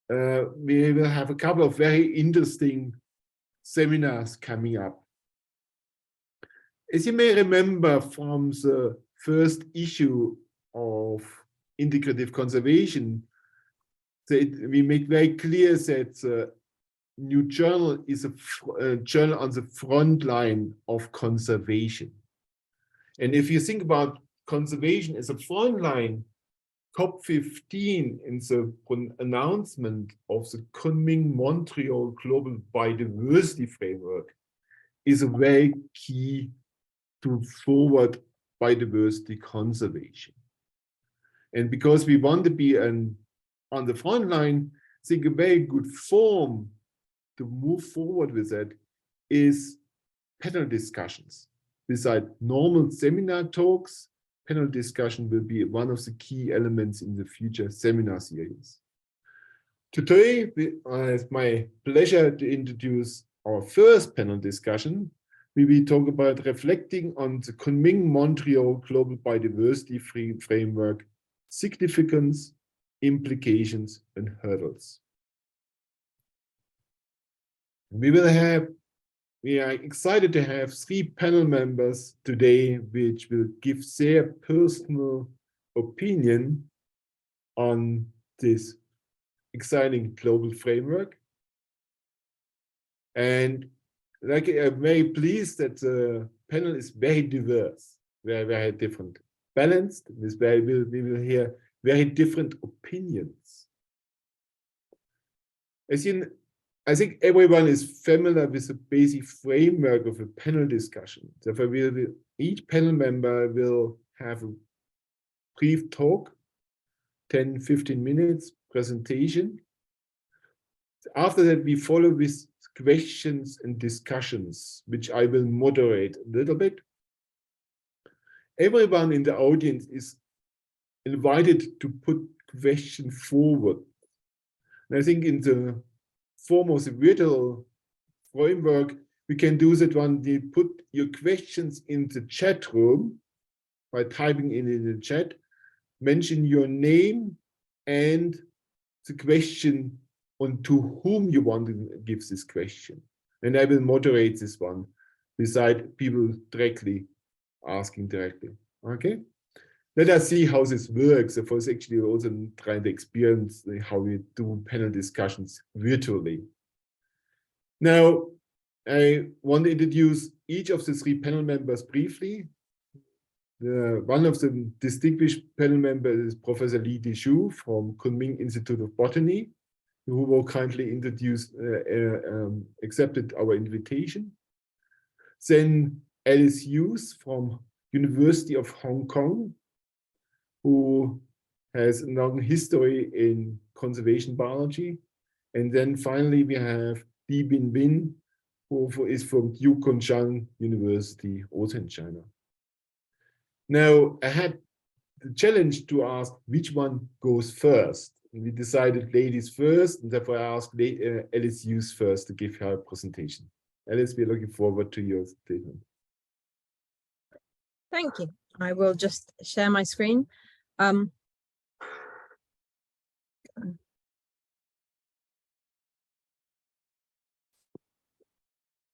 we will have a couple of very interesting seminars coming up. As you may remember from the first issue of Integrative Conservation, we make very clear that the new journal is a journal on the front line of conservation. And if you think about conservation as a front line, COP15 in the announcement of the Kunming-Montreal Global Biodiversity Framework is a very key to forward biodiversity conservation. And because we want to be on the front line, I think a very good form to move forward with that is panel discussions. Beside normal seminar talks, panel discussion will be one of the key elements in the future seminar series. Today, it's my pleasure to introduce our first panel discussion. We will talk about reflecting on the Kunming-Montreal Global Biodiversity Framework, significance, implications, and hurdles. We are excited to have 3 panel members today, which will give their personal opinion on this exciting global framework. And like, I'm very pleased that the panel is very diverse, very different, balanced. We will hear very different opinions. I think everyone is familiar with the basic framework of a panel discussion. Therefore, each panel member will have a brief talk, 10-15 minutes presentation. After that, we follow with questions and discussions, which I will moderate a little bit. Everyone in the audience is invited to put questions forward. And I think in the foremost virtual framework, we can do that when you put your questions in the chat room by typing in the chat, mention your name and the question on to whom you want to give this question. And I will moderate this one beside people directly asking directly. Okay? Let us see how this works. Of course, actually also trying to experience how we do panel discussions virtually. Now, I want to introduce each of the 3 panel members briefly. One of the distinguished panel members is Professor Dezhu from Kunming Institute of Botany, who will kindly accepted our invitation. Then Alice Hughes from University of Hong Kong, who has a long history in conservation biology. And then finally, we have Binbin, who is from Kunshan University, also in China. Now, I had the challenge to ask which one goes first. And we decided ladies first, and therefore I asked Alice Hughes first to give her presentation. Alice, we're looking forward to your statement. Thank you. I will just share my screen.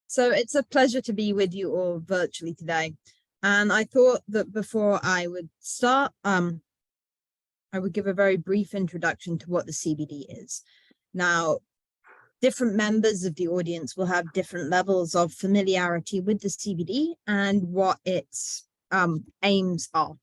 So it's a pleasure to be with you all virtually today. And I thought that before I would start, I would give a very brief introduction to what the CBD is. Now, different members of the audience will have different levels of familiarity with the CBD and what its aims are.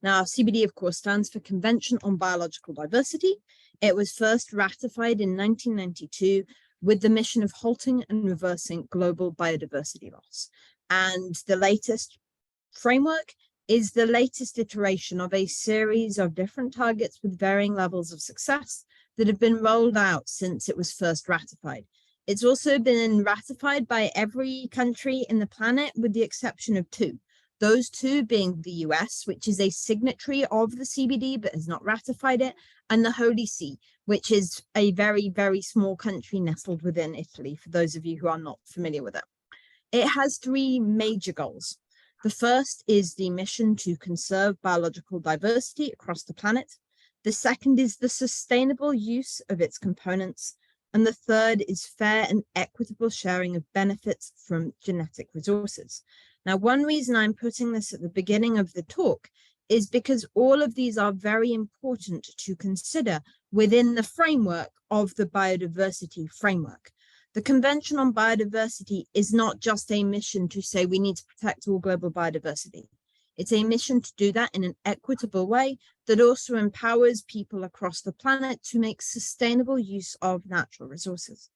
Now, CBD, of course, stands for Convention on Biological Diversity. It was first ratified in 1992 with the mission of halting and reversing global biodiversity loss. And the latest framework is the latest iteration of a series of different targets with varying levels of success that have been rolled out since it was first ratified. It's also been ratified by every country in the planet with the exception of 2. Those 2 being the US, which is a signatory of the CBD but has not ratified it, and the Holy See, which is a very, very small country nestled within Italy, for those of you who are not familiar with it. It has 3 major goals. The first is the mission to conserve biological diversity across the planet. The second is the sustainable use of its components. And the third is fair and equitable sharing of benefits from genetic resources. Now, one reason I'm putting this at the beginning of the talk is because all of these are very important to consider within the framework of the biodiversity framework. The Convention on Biodiversity is not just a mission to say we need to protect all global biodiversity. It's a mission to do that in an equitable way that also empowers people across the planet to make sustainable use of natural resources.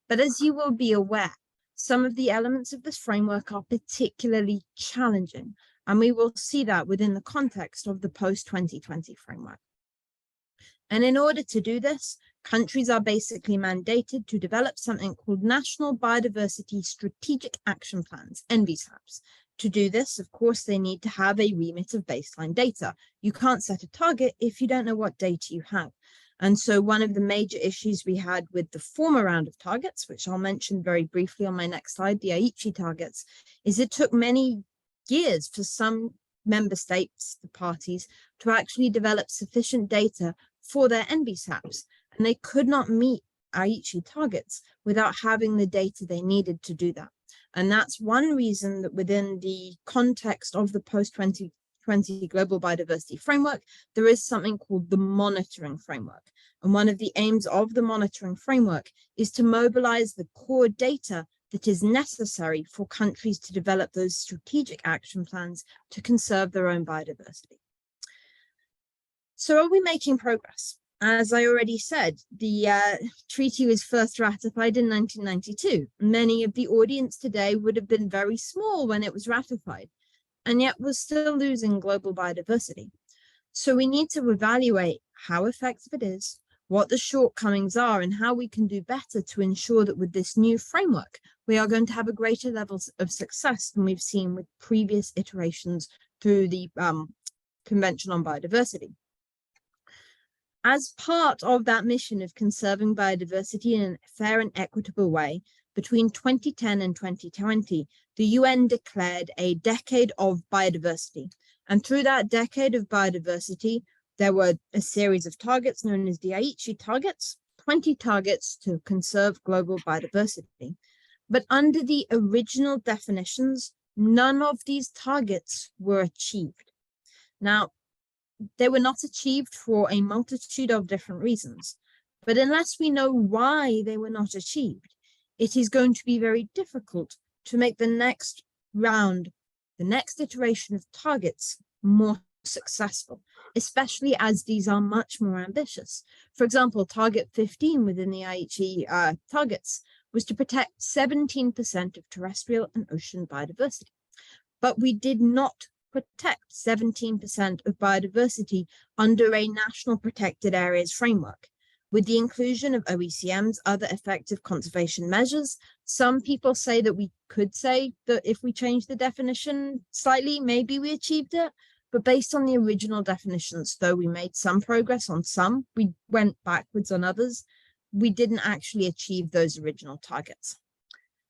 But as you will be aware, some of the elements of this framework are particularly challenging, and we will see that within the context of the post-2020 framework. And in order to do this, countries are basically mandated to develop something called National Biodiversity Strategic Action Plans, NBSAPs. To do this, of course, they need to have a remit of baseline data. You can't set a target if you don't know what data you have. And so one of the major issues we had with the former round of targets, which I'll mention very briefly on my next slide, the Aichi targets, is it took many years for some member states, the parties, to actually develop sufficient data for their NBSAPs. And they could not meet Aichi targets without having the data they needed to do that. And that's one reason that within the context of the post-2020 Global Biodiversity Framework, there is something called the monitoring framework. And one of the aims of the monitoring framework is to mobilize the core data that is necessary for countries to develop those strategic action plans to conserve their own biodiversity. So are we making progress? As I already said, the treaty was first ratified in 1992. Many of the audience today would have been very small when it was ratified, and yet we're still losing global biodiversity. So we need to evaluate how effective it is, what the shortcomings are, and how we can do better to ensure that with this new framework, we are going to have a greater level of success than we've seen with previous iterations through the Convention on Biodiversity. As part of that mission of conserving biodiversity in a fair and equitable way, between 2010 and 2020, the UN declared a decade of biodiversity. And through that decade of biodiversity, there were a series of targets known as the Aichi targets, 20 targets to conserve global biodiversity. But under the original definitions, none of these targets were achieved. Now, they were not achieved for a multitude of different reasons. But unless we know why they were not achieved, it is going to be very difficult to make the next round, the next iteration of targets more successful, especially as these are much more ambitious. For example, target 15 within the Aichi targets was to protect 17% of terrestrial and ocean biodiversity. But we did not protect 17% of biodiversity under a national protected areas framework. With the inclusion of OECM's other effective conservation measures, some people say that we could say that if we change the definition slightly, maybe we achieved it. But based on the original definitions, though we made some progress on some, we went backwards on others, we didn't actually achieve those original targets.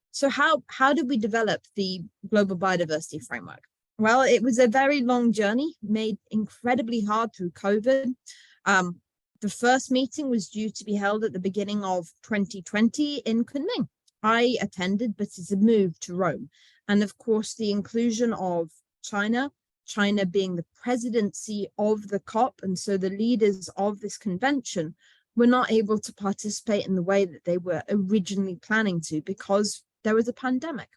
So how did we develop the Global Biodiversity Framework? Well, it was a very long journey, made incredibly hard through COVID. The first meeting was due to be held at the beginning of 2020 in Kunming. I attended, but it's a move to Rome. And of course, the inclusion of China being the presidency of the COP, and so the leaders of this convention were not able to participate in the way that they were originally planning to because there was a pandemic.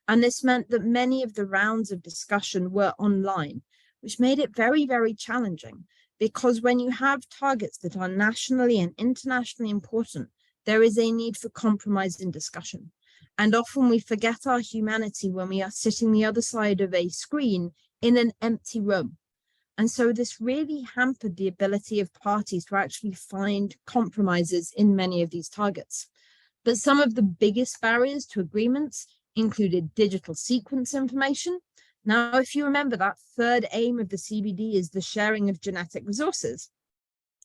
And this meant that many of the rounds of discussion were online, which made it very, very challenging because when you have targets that are nationally and internationally important, there is a need for compromise in discussion. And often we forget our humanity when we are sitting the other side of a screen in an empty room. And so this really hampered the ability of parties to actually find compromises in many of these targets. But some of the biggest barriers to agreements included digital sequence information. Now, if you remember, that third aim of the CBD is the sharing of genetic resources.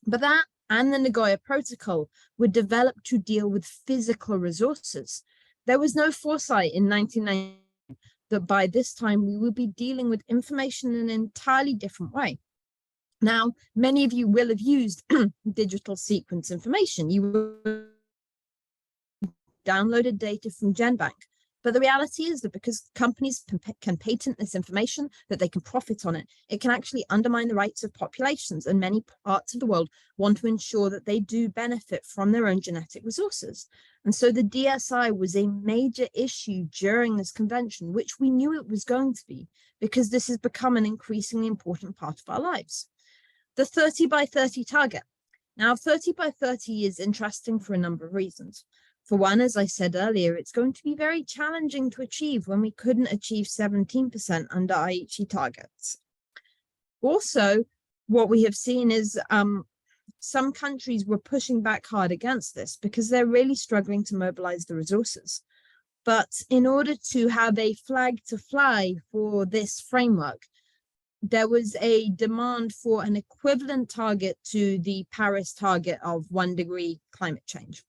But that and the Nagoya Protocol were developed to deal with physical resources. There was no foresight in 1990 that by this time we would be dealing with information in an entirely different way. Now, many of you will have used digital sequence information. You downloaded data from GenBank. But the reality is that because companies can patent this information, that they can profit on it, it can actually undermine the rights of populations. And many parts of the world want to ensure that they do benefit from their own genetic resources. And so the DSI was a major issue during this convention, which we knew it was going to be, because this has become an increasingly important part of our lives. The 30 by 30 target. Now, 30 by 30 is interesting for a number of reasons. For one, as I said earlier, it's going to be very challenging to achieve when we couldn't achieve 17% under Aichi targets. Also, what we have seen is some countries were pushing back hard against this because they're really struggling to mobilize the resources. But in order to have a flag to fly for this framework, there was a demand for an equivalent target to the Paris target of 1 degree climate change.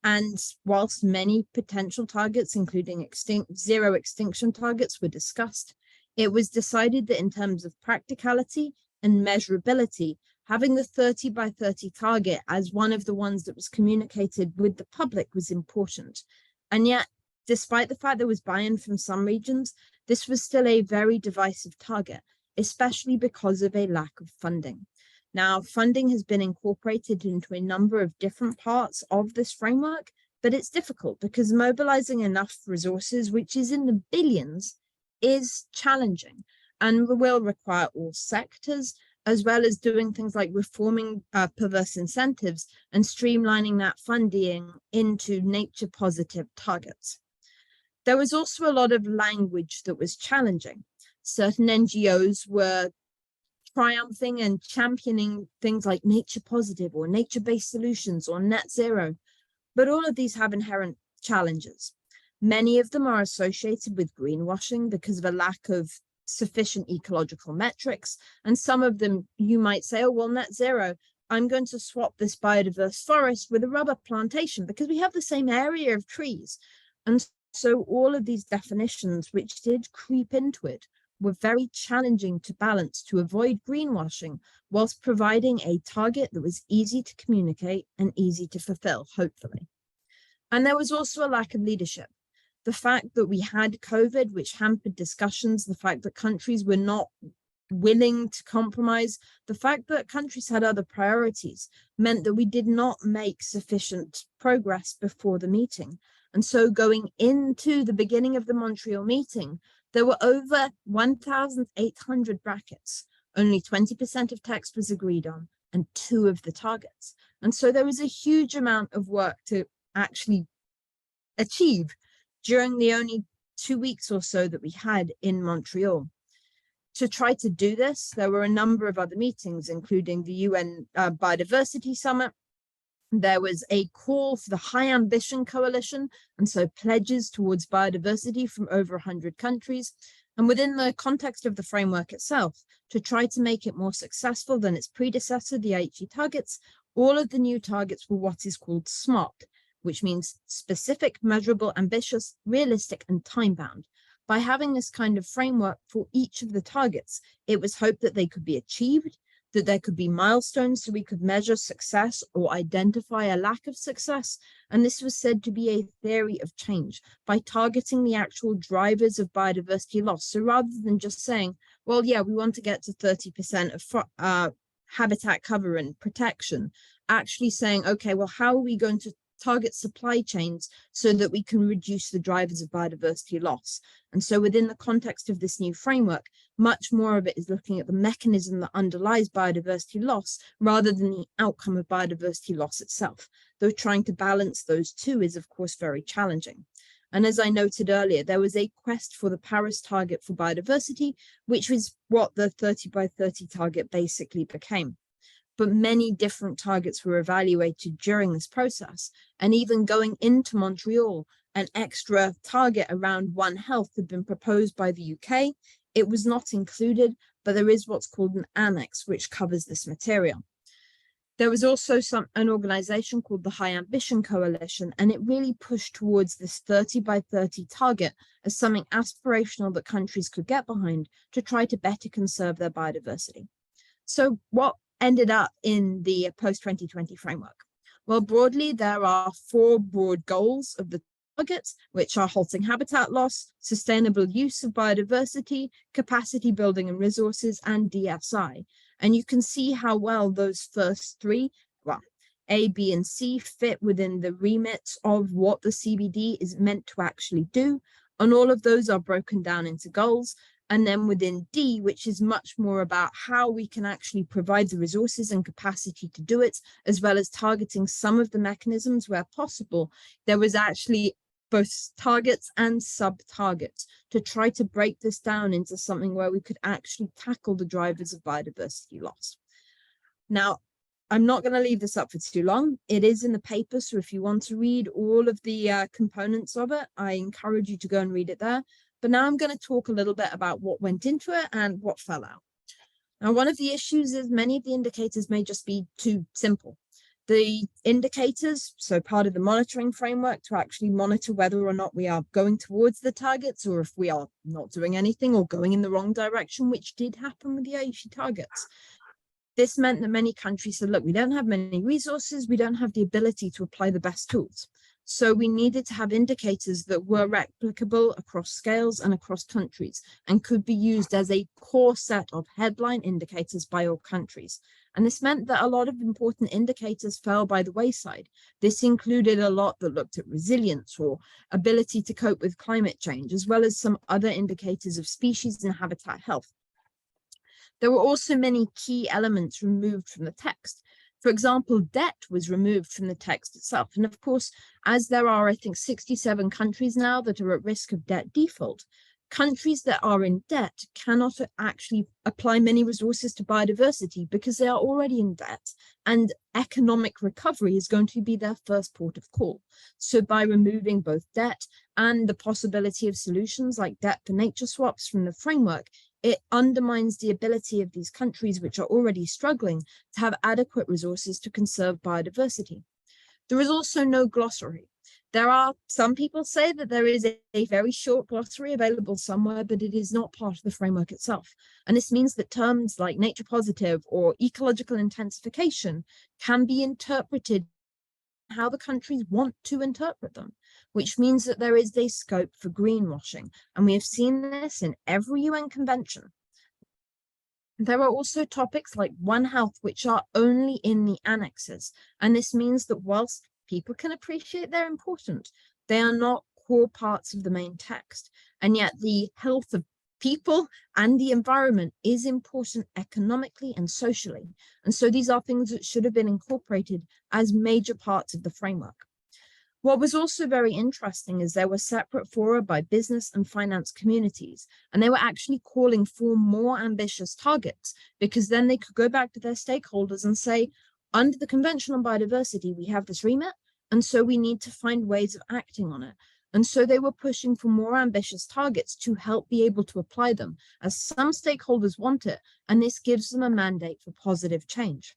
And whilst many potential targets, including zero extinction targets, were discussed, it was decided that in terms of practicality and measurability, having the 30 by 30 target as one of the ones that was communicated with the public was important. And yet, despite the fact there was buy-in from some regions, this was still a very divisive target, especially because of a lack of funding. Now, funding has been incorporated into a number of different parts of this framework, but it's difficult because mobilizing enough resources, which is in the billions, is challenging and will require all sectors, as well as doing things like reforming perverse incentives and streamlining that funding into nature-positive targets. There was also a lot of language that was challenging. Certain NGOs were triumphing and championing things like nature positive or nature-based solutions or net zero, but all of these have inherent challenges. Many of them are associated with greenwashing because of a lack of sufficient ecological metrics, and some of them you might say, oh, well, net zero, I'm going to swap this biodiverse forest with a rubber plantation because we have the same area of trees. And so all of these definitions, which did creep into it, were very challenging to balance to avoid greenwashing whilst providing a target that was easy to communicate and easy to fulfill, hopefully. And there was also a lack of leadership. The fact that we had COVID, which hampered discussions, the fact that countries were not willing to compromise, the fact that countries had other priorities meant that we did not make sufficient progress before the meeting. And so going into the beginning of the Montreal meeting, there were over 1,800 brackets. Only 20% of text was agreed on and 2 of the targets. And so there was a huge amount of work to actually achieve during the only 2 weeks or so that we had in Montreal. To try to do this, there were a number of other meetings, including the UN Biodiversity Summit. There was a call for the High Ambition Coalition, and so pledges towards biodiversity from over 100 countries. And within the context of the framework itself, to try to make it more successful than its predecessor, the Aichi targets, all of the new targets were what is called SMART, which means specific, measurable, ambitious, realistic, and time-bound. By having this kind of framework for each of the targets, it was hoped that they could be achieved, that there could be milestones so we could measure success or identify a lack of success. And this was said to be a theory of change by targeting the actual drivers of biodiversity loss. So rather than just saying, well, yeah, we want to get to 30% of habitat cover and protection, actually saying, okay, well, how are we going to target supply chains so that we can reduce the drivers of biodiversity loss? And so within the context of this new framework, much more of it is looking at the mechanism that underlies biodiversity loss rather than the outcome of biodiversity loss itself. Though trying to balance those two is, of course, very challenging. And as I noted earlier, there was a quest for the Paris target for biodiversity, which was what the 30 by 30 target basically became. But many different targets were evaluated during this process. And even going into Montreal, an extra target around One Health had been proposed by the UK. It was not included, but there is what's called an annex, which covers this material. There was also an organization called the High Ambition Coalition, and it really pushed towards this 30 by 30 target as something aspirational that countries could get behind to try to better conserve their biodiversity. So what ended up in the post-2020 framework? Well, broadly, there are 4 broad goals of the targets, which are halting habitat loss, sustainable use of biodiversity, capacity building and resources, and DSI. And you can see how well those first 3, well, A, B, and C fit within the remit of what the CBD is meant to actually do. And all of those are broken down into goals. And then within D, which is much more about how we can actually provide the resources and capacity to do it, as well as targeting some of the mechanisms where possible, there was actually both targets and sub-targets to try to break this down into something where we could actually tackle the drivers of biodiversity loss. Now, I'm not going to leave this up for too long. It is in the paper, so if you want to read all of the components of it, I encourage you to go and read it there. But now I'm going to talk a little bit about what went into it and what fell out. Now, one of the issues is many of the indicators may just be too simple. The indicators, so part of the monitoring framework to actually monitor whether or not we are going towards the targets or if we are not doing anything or going in the wrong direction, which did happen with the Aichi targets. This meant that many countries said, look, we don't have many resources, we don't have the ability to apply the best tools. So we needed to have indicators that were replicable across scales and across countries and could be used as a core set of headline indicators by all countries. And this meant that a lot of important indicators fell by the wayside. This included a lot that looked at resilience or ability to cope with climate change, as well as some other indicators of species and habitat health. There were also many key elements removed from the text. For example, debt was removed from the text itself. And of course, as there are, I think, 67 countries now that are at risk of debt default, countries that are in debt cannot actually apply many resources to biodiversity because they are already in debt, and economic recovery is going to be their first port of call. So by removing both debt and the possibility of solutions like debt for nature swaps from the framework, it undermines the ability of these countries, which are already struggling, to have adequate resources to conserve biodiversity. There is also no glossary. There are some people say that there is a very short glossary available somewhere, but it is not part of the framework itself. And this means that terms like nature positive or ecological intensification can be interpreted how the countries want to interpret them, which means that there is a scope for greenwashing. And we have seen this in every UN convention. There are also topics like One Health, which are only in the annexes. And this means that whilst people can appreciate they're important, they are not core parts of the main text. And yet the health of people and the environment is important economically and socially. And so these are things that should have been incorporated as major parts of the framework. What was also very interesting is there were separate fora by business and finance communities, and they were actually calling for more ambitious targets, because then they could go back to their stakeholders and say, under the Convention on Biodiversity, we have this remit, and so we need to find ways of acting on it. And so they were pushing for more ambitious targets to help be able to apply them, as some stakeholders want it, and this gives them a mandate for positive change.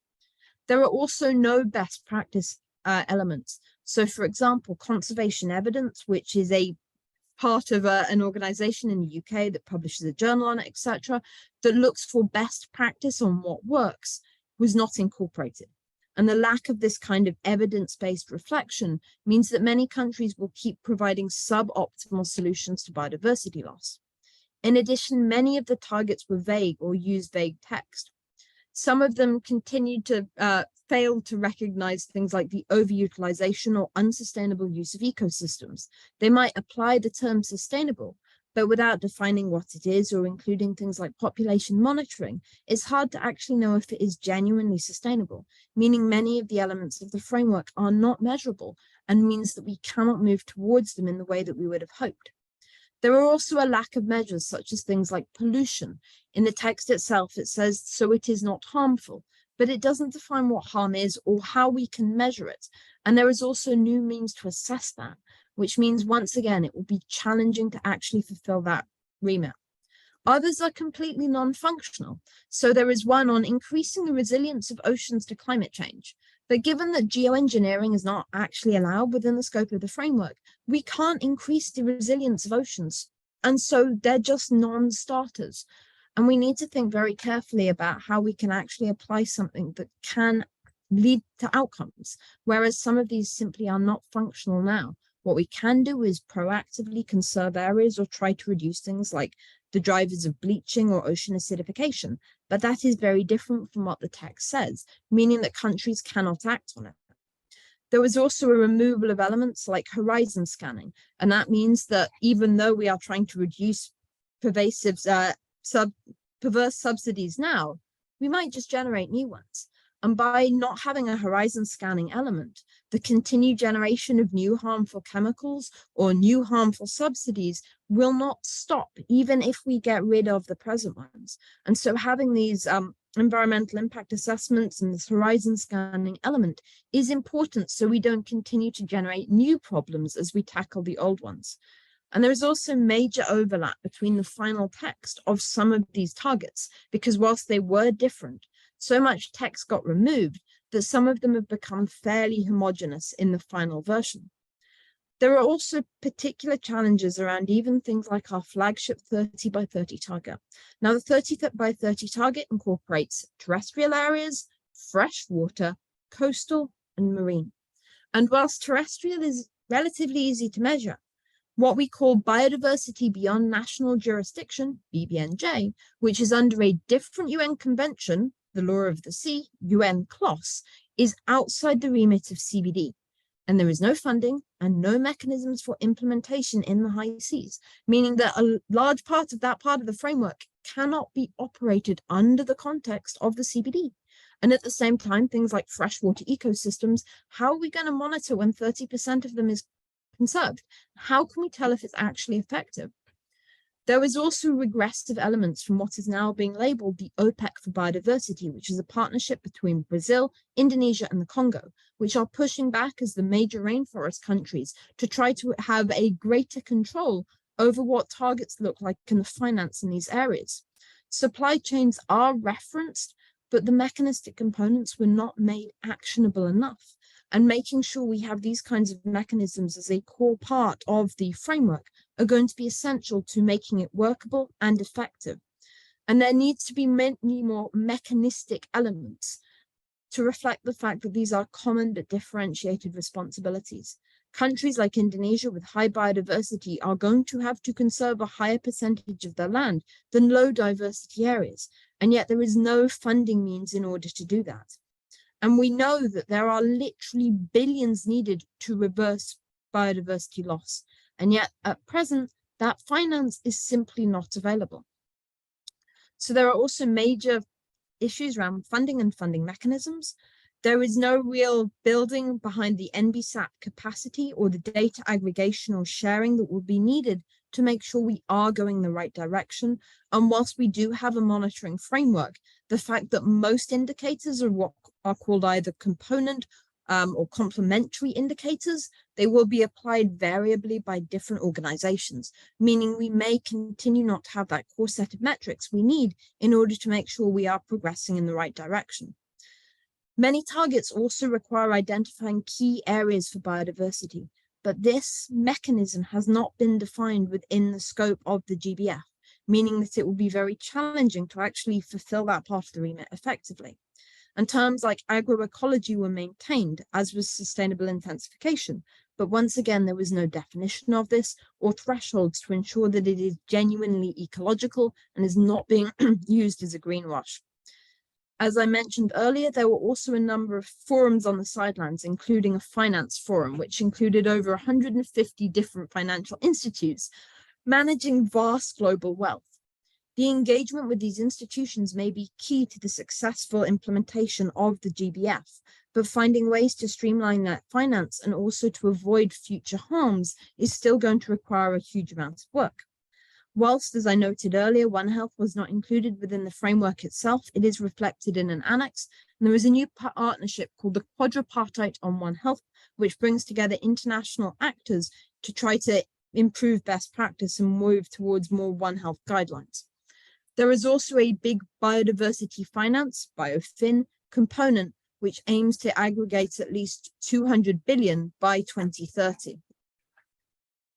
There are also no best practice elements. So, for example, conservation evidence, which is a part of an organization in the UK that publishes a journal on it, etc., that looks for best practice on what works, was not incorporated. And the lack of this kind of evidence-based reflection means that many countries will keep providing suboptimal solutions to biodiversity loss. In addition, many of the targets were vague or used vague text. Some of them continued to fail to recognize things like the overutilization or unsustainable use of ecosystems. They might apply the term sustainable, but without defining what it is or including things like population monitoring, it's hard to actually know if it is genuinely sustainable, meaning many of the elements of the framework are not measurable and means that we cannot move towards them in the way that we would have hoped. There are also a lack of measures such as things like pollution. In the text itself, it says, so it is not harmful, but it doesn't define what harm is or how we can measure it. And there is also new means to assess that, which means once again, it will be challenging to actually fulfill that remit. Others are completely non-functional. So there is one on increasing the resilience of oceans to climate change. But given that geoengineering is not actually allowed within the scope of the framework, we can't increase the resilience of oceans. And so they're just non-starters. And we need to think very carefully about how we can actually apply something that can lead to outcomes, whereas some of these simply are not functional now. What we can do is proactively conserve areas or try to reduce things like the drivers of bleaching or ocean acidification, but that is very different from what the text says, meaning that countries cannot act on it. There was also a removal of elements like horizon scanning, and that means that even though we are trying to reduce pervasive perverse subsidies now, we might just generate new ones. And by not having a horizon scanning element, the continued generation of new harmful chemicals or new harmful subsidies will not stop, even if we get rid of the present ones. And so having these environmental impact assessments and this horizon scanning element is important so we don't continue to generate new problems as we tackle the old ones. And there is also major overlap between the final text of some of these targets, because whilst they were different, so much text got removed that some of them have become fairly homogeneous in the final version. There are also particular challenges around even things like our flagship 30 by 30 target. Now, the 30 by 30 target incorporates terrestrial areas, freshwater, coastal, and marine. And whilst terrestrial is relatively easy to measure, what we call biodiversity beyond national jurisdiction, BBNJ, which is under a different UN convention, the Law of the Sea, UN CLOS, is outside the remit of CBD. And there is no funding and no mechanisms for implementation in the high seas, meaning that a large part of that part of the framework cannot be operated under the context of the CBD. And at the same time, things like freshwater ecosystems, how are we going to monitor when 30% of them is conserved? How can we tell if it's actually effective? There is also regressive elements from what is now being labeled the OPEC for Biodiversity, which is a partnership between Brazil, Indonesia, and the Congo, which are pushing back as the major rainforest countries to try to have a greater control over what targets look like in the finance in these areas. Supply chains are referenced, but the mechanistic components were not made actionable enough. And making sure we have these kinds of mechanisms as a core part of the framework are going to be essential to making it workable and effective. And there needs to be many more mechanistic elements to reflect the fact that these are common but differentiated responsibilities. Countries like Indonesia with high biodiversity are going to have to conserve a higher percentage of their land than low diversity areas, and yet there is no funding means in order to do that. And we know that there are literally billions needed to reverse biodiversity loss. And yet at present, that finance is simply not available. So there are also major issues around funding and funding mechanisms. There is no real building behind the NBSAP capacity or the data aggregation or sharing that will be needed to make sure we are going the right direction. And whilst we do have a monitoring framework, the fact that most indicators are what are called either component or complementary indicators, they will be applied variably by different organizations, meaning we may continue not to have that core set of metrics we need in order to make sure we are progressing in the right direction. Many targets also require identifying key areas for biodiversity, but this mechanism has not been defined within the scope of the GBF, meaning that it will be very challenging to actually fulfill that part of the remit effectively. And terms like agroecology were maintained, as was sustainable intensification, but once again, there was no definition of this or thresholds to ensure that it is genuinely ecological and is not being used as a greenwash. As I mentioned earlier, there were also a number of forums on the sidelines, including a finance forum, which included over 150 different financial institutes managing vast global wealth. The engagement with these institutions may be key to the successful implementation of the GBF, but finding ways to streamline that finance and also to avoid future harms is still going to require a huge amount of work. Whilst, as I noted earlier, One Health was not included within the framework itself, it is reflected in an annex, and there is a new partnership called the Quadripartite on One Health, which brings together international actors to try to improve best practice and move towards more One Health guidelines. There is also a big biodiversity finance, BioFin, component, which aims to aggregate at least 200 billion by 2030.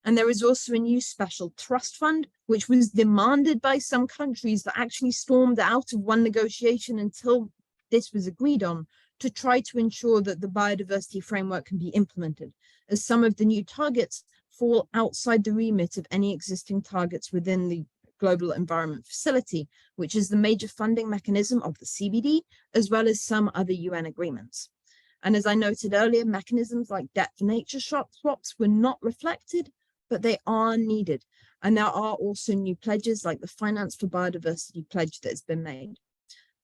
And there is also a new special trust fund, which was demanded by some countries that actually stormed out of one negotiation until this was agreed on, to try to ensure that the biodiversity framework can be implemented, as some of the new targets fall outside the remit of any existing targets within the Global Environment Facility, which is the major funding mechanism of the CBD, as well as some other UN agreements. And as I noted earlier, mechanisms like debt for nature swaps were not reflected, but they are needed. And there are also new pledges like the Finance for Biodiversity pledge that has been made.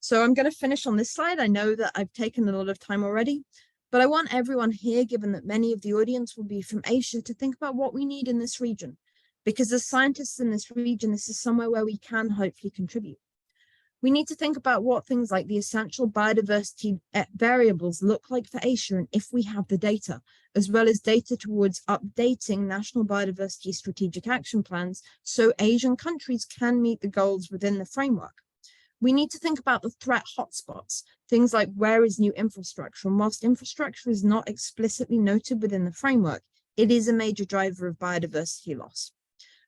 So I'm going to finish on this slide. I know that I've taken a lot of time already, but I want everyone here, given that many of the audience will be from Asia, to think about what we need in this region. Because as scientists in this region, this is somewhere where we can hopefully contribute. We need to think about what things like the essential biodiversity variables look like for Asia, and if we have the data, as well as data towards updating national biodiversity strategic action plans so Asian countries can meet the goals within the framework. We need to think about the threat hotspots, things like where is new infrastructure, and whilst infrastructure is not explicitly noted within the framework, it is a major driver of biodiversity loss.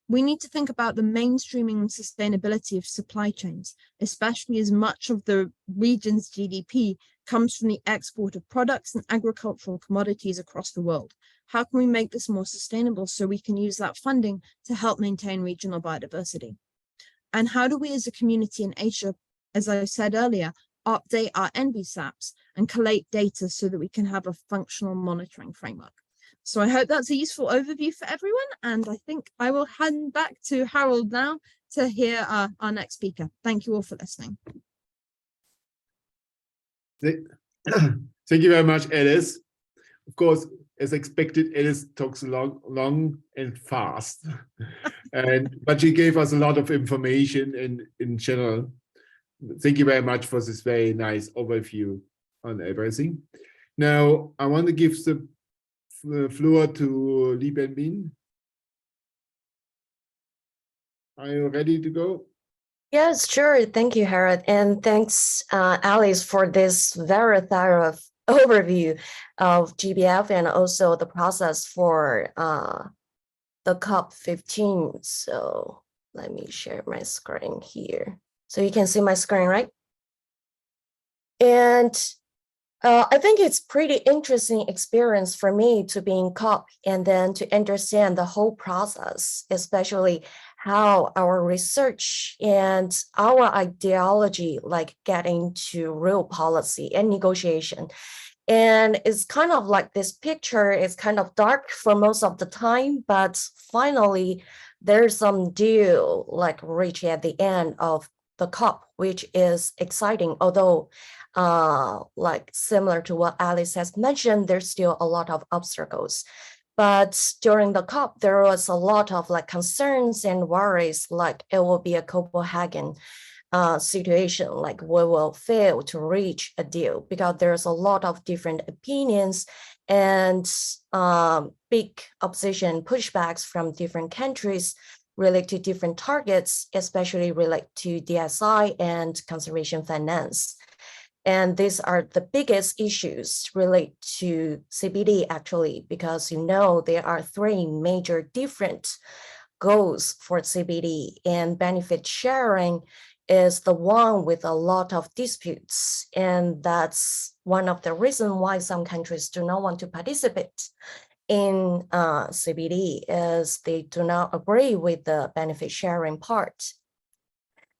We need to think about the mainstreaming and sustainability of supply chains, especially as much of the region's GDP comes from the export of products and agricultural commodities across the world. How can we make this more sustainable so we can use that funding to help maintain regional biodiversity? And how do we as a community in Asia, as I said earlier, update our NBSAPs and collate data so that we can have a functional monitoring framework? So I hope that's a useful overview for everyone. And I think I will hand back to Harald now to hear our next speaker. Thank you all for listening. Thank you very much, Alice. Of course, as expected, Alice talks long and fast, but she gave us a lot of information in general. Thank you very much for this very nice overview on everything. Now, I want to give the floor to Binbin. Are you ready to go? Yes, sure. Thank you, Harald. And thanks, Alice, for this very thorough overview of GBF and also the process for the COP15. So let me share my screen here. So you can see my screen, right? And I think it's pretty interesting experience for me to be in COP and then to understand the whole process, especially how our research and our ideology like get into real policy and negotiation. And it's kind of like this picture is kind of dark for most of the time, but finally there's some deal like reached at the end of the COP, which is exciting, although like similar to what Alice has mentioned, there's still a lot of obstacles. But during the COP, there was a lot of like concerns and worries, like it will be a Copenhagen situation, like we will fail to reach a deal because there's a lot of different opinions and big opposition pushbacks from different countries relate to different targets, especially relate to DSI and conservation finance. And these are the biggest issues relate to CBD actually, because you know there are three major different goals for CBD, and benefit sharing is the one with a lot of disputes. And that's one of the reasons why some countries do not want to participate in CBD, is they do not agree with the benefit sharing part.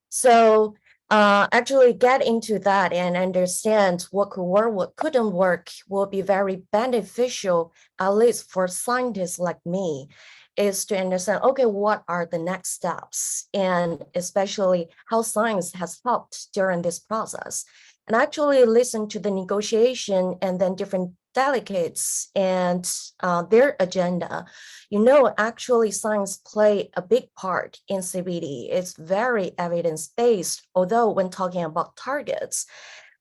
So actually get into that and understand what could work, what couldn't work will be very beneficial, at least for scientists like me, is to understand, okay, what are the next steps, and especially how science has helped during this process. And actually listen to the negotiation and then different delegates and their agenda. You know, actually science play a big part in CBD. It's very evidence-based, although when talking about targets,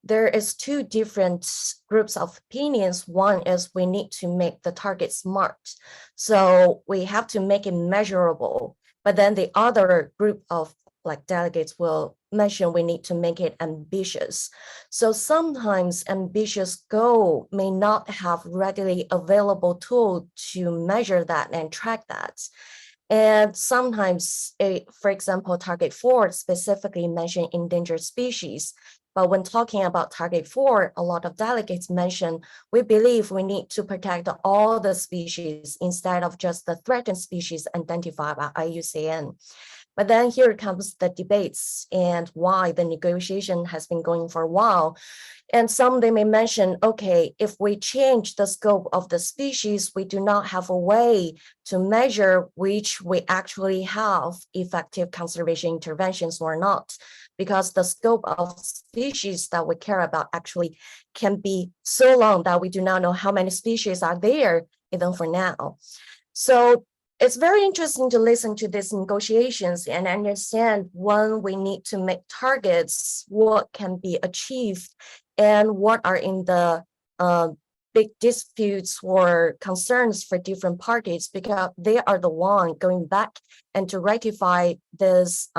there is two different groups of opinions. One is we need to make the target smart. So we have to make it measurable. But then the other group of like delegates will mentioned, we need to make it ambitious. So sometimes ambitious goal may not have readily available tool to measure that and track that. And sometimes, for example, target 4 specifically mention endangered species. But when talking about target 4, a lot of delegates mention, we believe we need to protect all the species instead of just the threatened species identified by IUCN. But then here comes the debates and why the negotiation has been going for a while. And some they may mention, okay, if we change the scope of the species, we do not have a way to measure which we actually have effective conservation interventions or not, because the scope of species that we care about actually can be so long that we do not know how many species are there even for now. So it's very interesting to listen to these negotiations and understand when we need to make targets, what can be achieved, and what are in the big disputes or concerns for different parties, because they are the one going back and to ratify this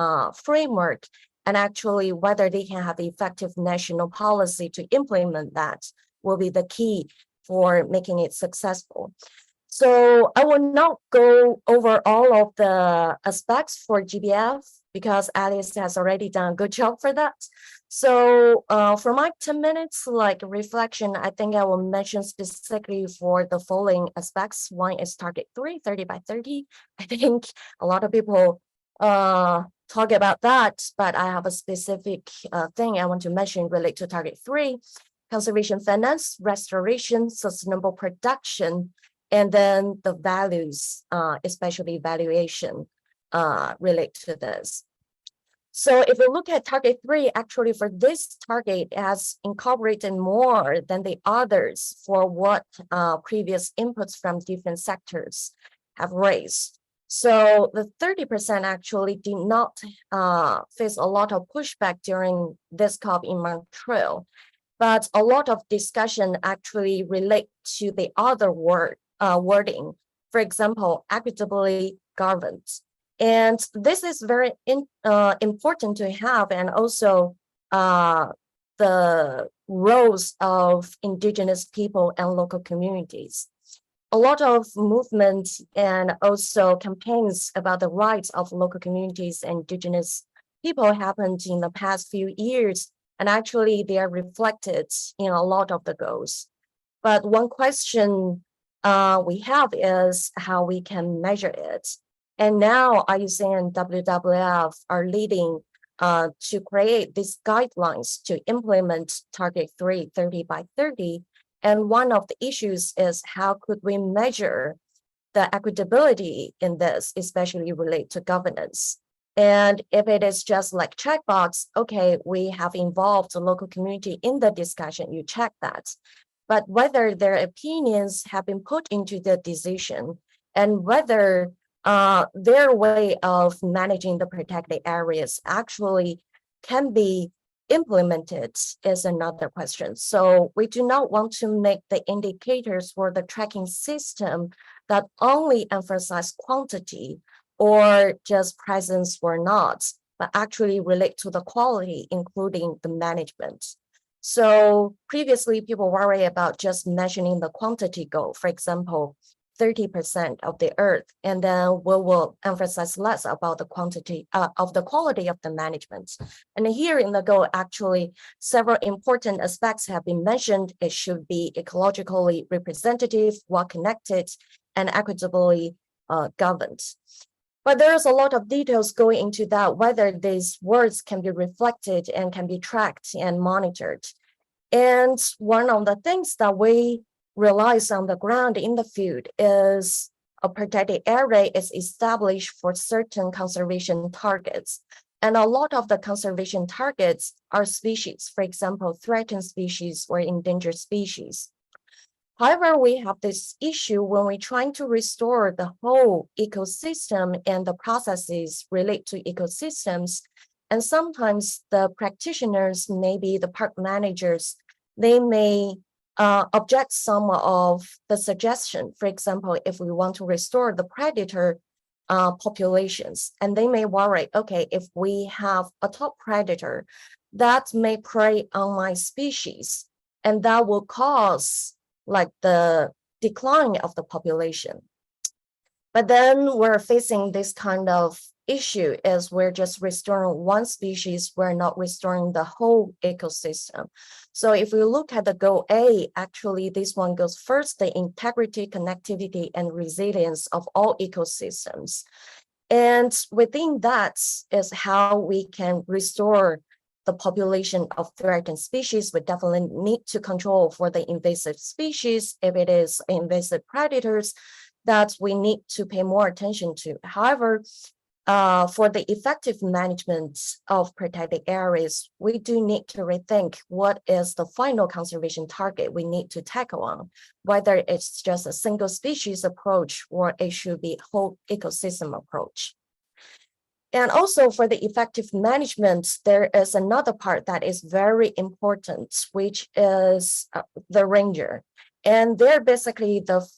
framework, and actually whether they can have effective national policy to implement that will be the key for making it successful. So I will not go over all of the aspects for GBF because Alice has already done a good job for that. So for my 10 minutes like reflection, I think I will mention specifically for the following aspects. One is target 3, 30 by 30. I think a lot of people talk about that, but I have a specific thing I want to mention relate to target 3, conservation finance, restoration, sustainable production, and then the values, especially valuation, relate to this. So if we look at target 3, actually for this target, it has incorporated more than the others for what previous inputs from different sectors have raised. So the 30% actually did not face a lot of pushback during this COP in Montreal, but a lot of discussion actually relate to the other wording, for example, equitably governed. And this is very important to have, and also the roles of indigenous people and local communities. A lot of movements and also campaigns about the rights of local communities and indigenous people happened in the past few years, and actually they are reflected in a lot of the goals. But one question we have is how we can measure it. And now IUCN and WWF are leading to create these guidelines to implement target 3, 30 by 30. And one of the issues is how could we measure the equitability in this, especially relate to governance. And if it is just like checkbox, okay, we have involved the local community in the discussion, you check that. But whether their opinions have been put into the decision and whether their way of managing the protected areas actually can be implemented is another question. So we do not want to make the indicators for the tracking system that only emphasize quantity or just presence or not, but actually relate to the quality, including the management. So previously people worry about just measuring the quantity goal, for example, 30% of the earth, and then we will emphasize less about the quantity of the quality of the management. And here in the goal, actually, several important aspects have been mentioned. It should be ecologically representative, well-connected, and equitably governed. But there's a lot of details going into that, whether these words can be reflected and can be tracked and monitored. And one of the things that we realize on the ground in the field is a protected area is established for certain conservation targets. And a lot of the conservation targets are species, for example, threatened species or endangered species. However, we have this issue when we're trying to restore the whole ecosystem and the processes relate to ecosystems. And sometimes the practitioners, maybe the park managers, they may object some of the suggestion. For example, if we want to restore the predator populations, and they may worry, okay, if we have a top predator that may prey on my species, and that will cause like the decline of the population. But then we're facing this kind of issue is we're just restoring one species, we're not restoring the whole ecosystem. So if we look at the goal A, actually this one goes first, the integrity, connectivity, and resilience of all ecosystems. And within that is how we can restore the population of threatened species. We definitely need to control for the invasive species. If it is invasive predators, that we need to pay more attention to. However, for the effective management of protected areas, we do need to rethink what is the final conservation target we need to tackle on, whether it's just a single species approach or it should be whole ecosystem approach. And also for the effective management, there is another part that is very important, which is the ranger. And they're basically the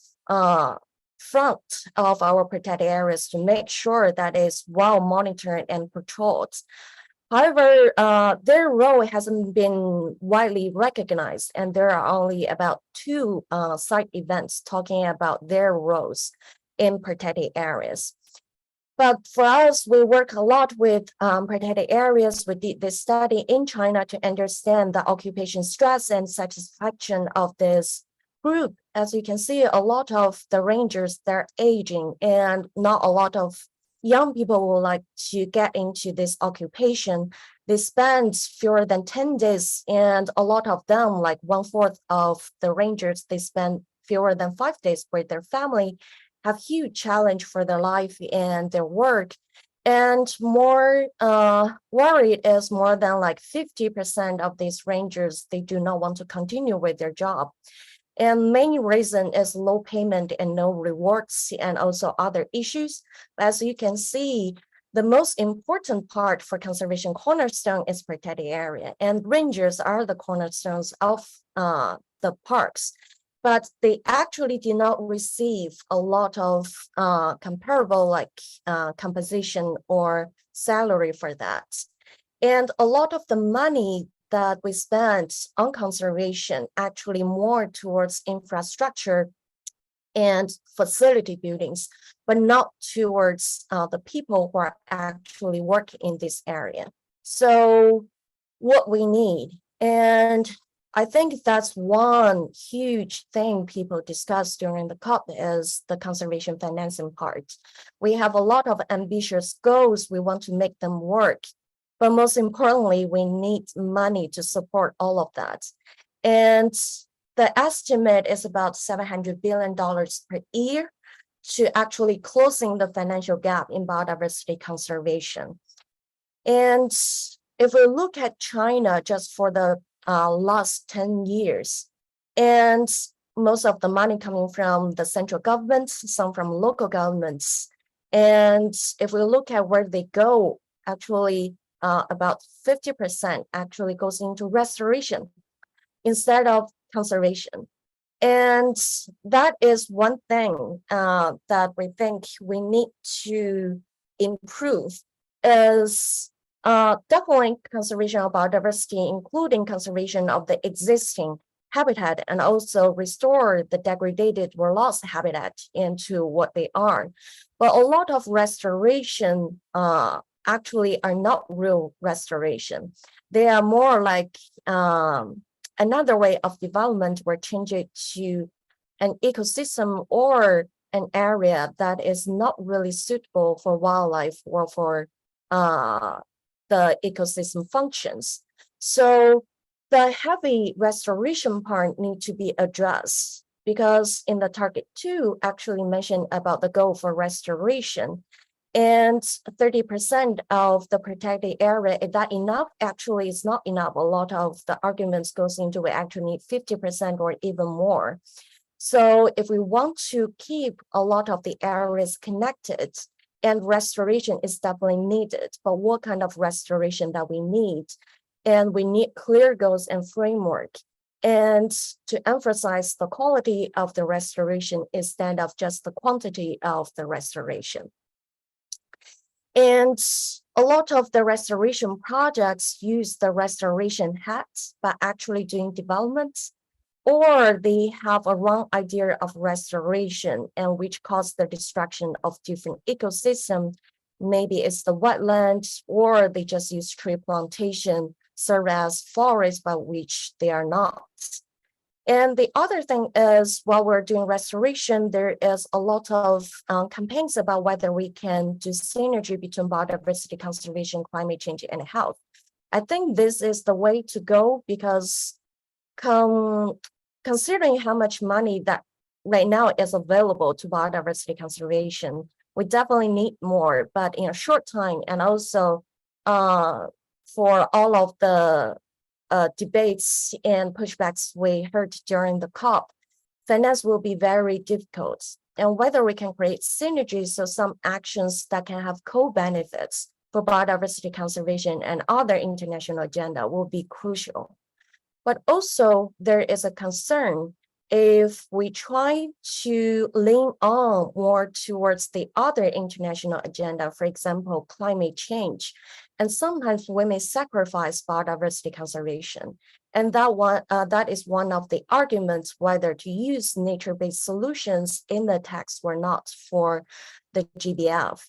front of our protected areas to make sure that it's well monitored and patrolled. However, their role hasn't been widely recognized, and there are only about 2 side events talking about their roles in protected areas. But for us, we work a lot with protected areas. We did this study in China to understand the occupation stress and satisfaction of this group. As you can see, a lot of the rangers, they're aging, and not a lot of young people would like to get into this occupation. They spend fewer than 10 days, and a lot of them, like 1/4 of the rangers, they spend fewer than 5 days with their family, have huge challenge for their life and their work. And more worried is more than like 50% of these rangers, they do not want to continue with their job. And main reason is low payment and no rewards, and also other issues. As you can see, the most important part for conservation cornerstone is protected area, and rangers are the cornerstones of the parks. But they actually do not receive a lot of comparable like compensation or salary for that. And a lot of the money that we spend on conservation actually more towards infrastructure and facility buildings, but not towards the people who are actually working in this area. So what we need, and I think that's one huge thing people discuss during the COP is the conservation financing part. We have a lot of ambitious goals. We want to make them work. But most importantly, we need money to support all of that. And the estimate is about $700 billion per year to actually closing the financial gap in biodiversity conservation. And if we look at China just for the last 10 years, and most of the money coming from the central governments, some from local governments. And if we look at where they go, actually, about 50% actually goes into restoration instead of conservation. And that is one thing that we think we need to improve is definitely conservation of biodiversity, including conservation of the existing habitat, and also restore the degraded or lost habitat into what they are. But a lot of restoration actually are not real restoration. They are more like another way of development where change it to an ecosystem or an area that is not really suitable for wildlife or for the ecosystem functions. So the heavy restoration part need to be addressed, because in the target 2 actually mentioned about the goal for restoration, and 30% of the protected area, is that enough? Actually, it's not enough. A lot of the arguments goes into we actually need 50% or even more. So if we want to keep a lot of the areas connected, and restoration is definitely needed, but what kind of restoration that we need? And we need clear goals and framework. And to emphasize the quality of the restoration instead of just the quantity of the restoration. And a lot of the restoration projects use the restoration hats, but actually doing development, or they have a wrong idea of restoration and which cause the destruction of different ecosystems. Maybe it's the wetlands, or they just use tree plantation serve as forests, but which they are not. And the other thing is, while we're doing restoration, there is a lot of campaigns about whether we can do synergy between biodiversity conservation, climate change, and health. I think this is the way to go, because considering how much money that right now is available to biodiversity conservation, we definitely need more, but in a short time, and also for all of the debates and pushbacks we heard during the COP, finance will be very difficult. And whether we can create synergies, so some actions that can have co-benefits for biodiversity conservation and other international agenda will be crucial. But also there is a concern if we try to lean on more towards the other international agenda, for example, climate change, and sometimes we may sacrifice biodiversity conservation. And that is one of the arguments whether to use nature-based solutions in the text or not for the GBF.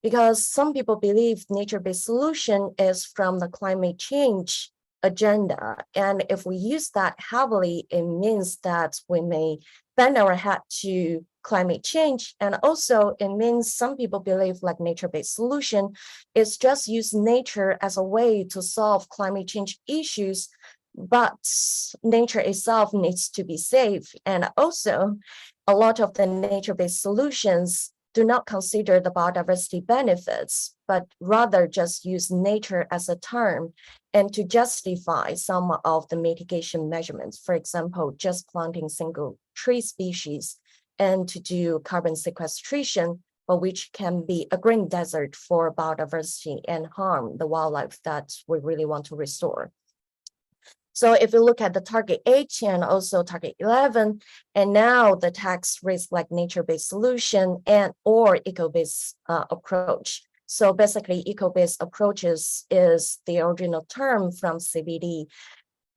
Because some people believe nature-based solution is from the climate change agenda. And if we use that heavily, it means that we may bend our head to climate change. And also it means some people believe like nature-based solution is just use nature as a way to solve climate change issues, but nature itself needs to be safe. And also a lot of the nature-based solutions do not consider the biodiversity benefits, but rather just use nature as a term and to justify some of the mitigation measurements. For example, just planting single tree species and to do carbon sequestration, but which can be a green desert for biodiversity and harm the wildlife that we really want to restore. So if you look at the target 8 and also target 11, and now the text reads like nature-based solution and or eco-based approach. So basically eco-based approaches is the original term from CBD,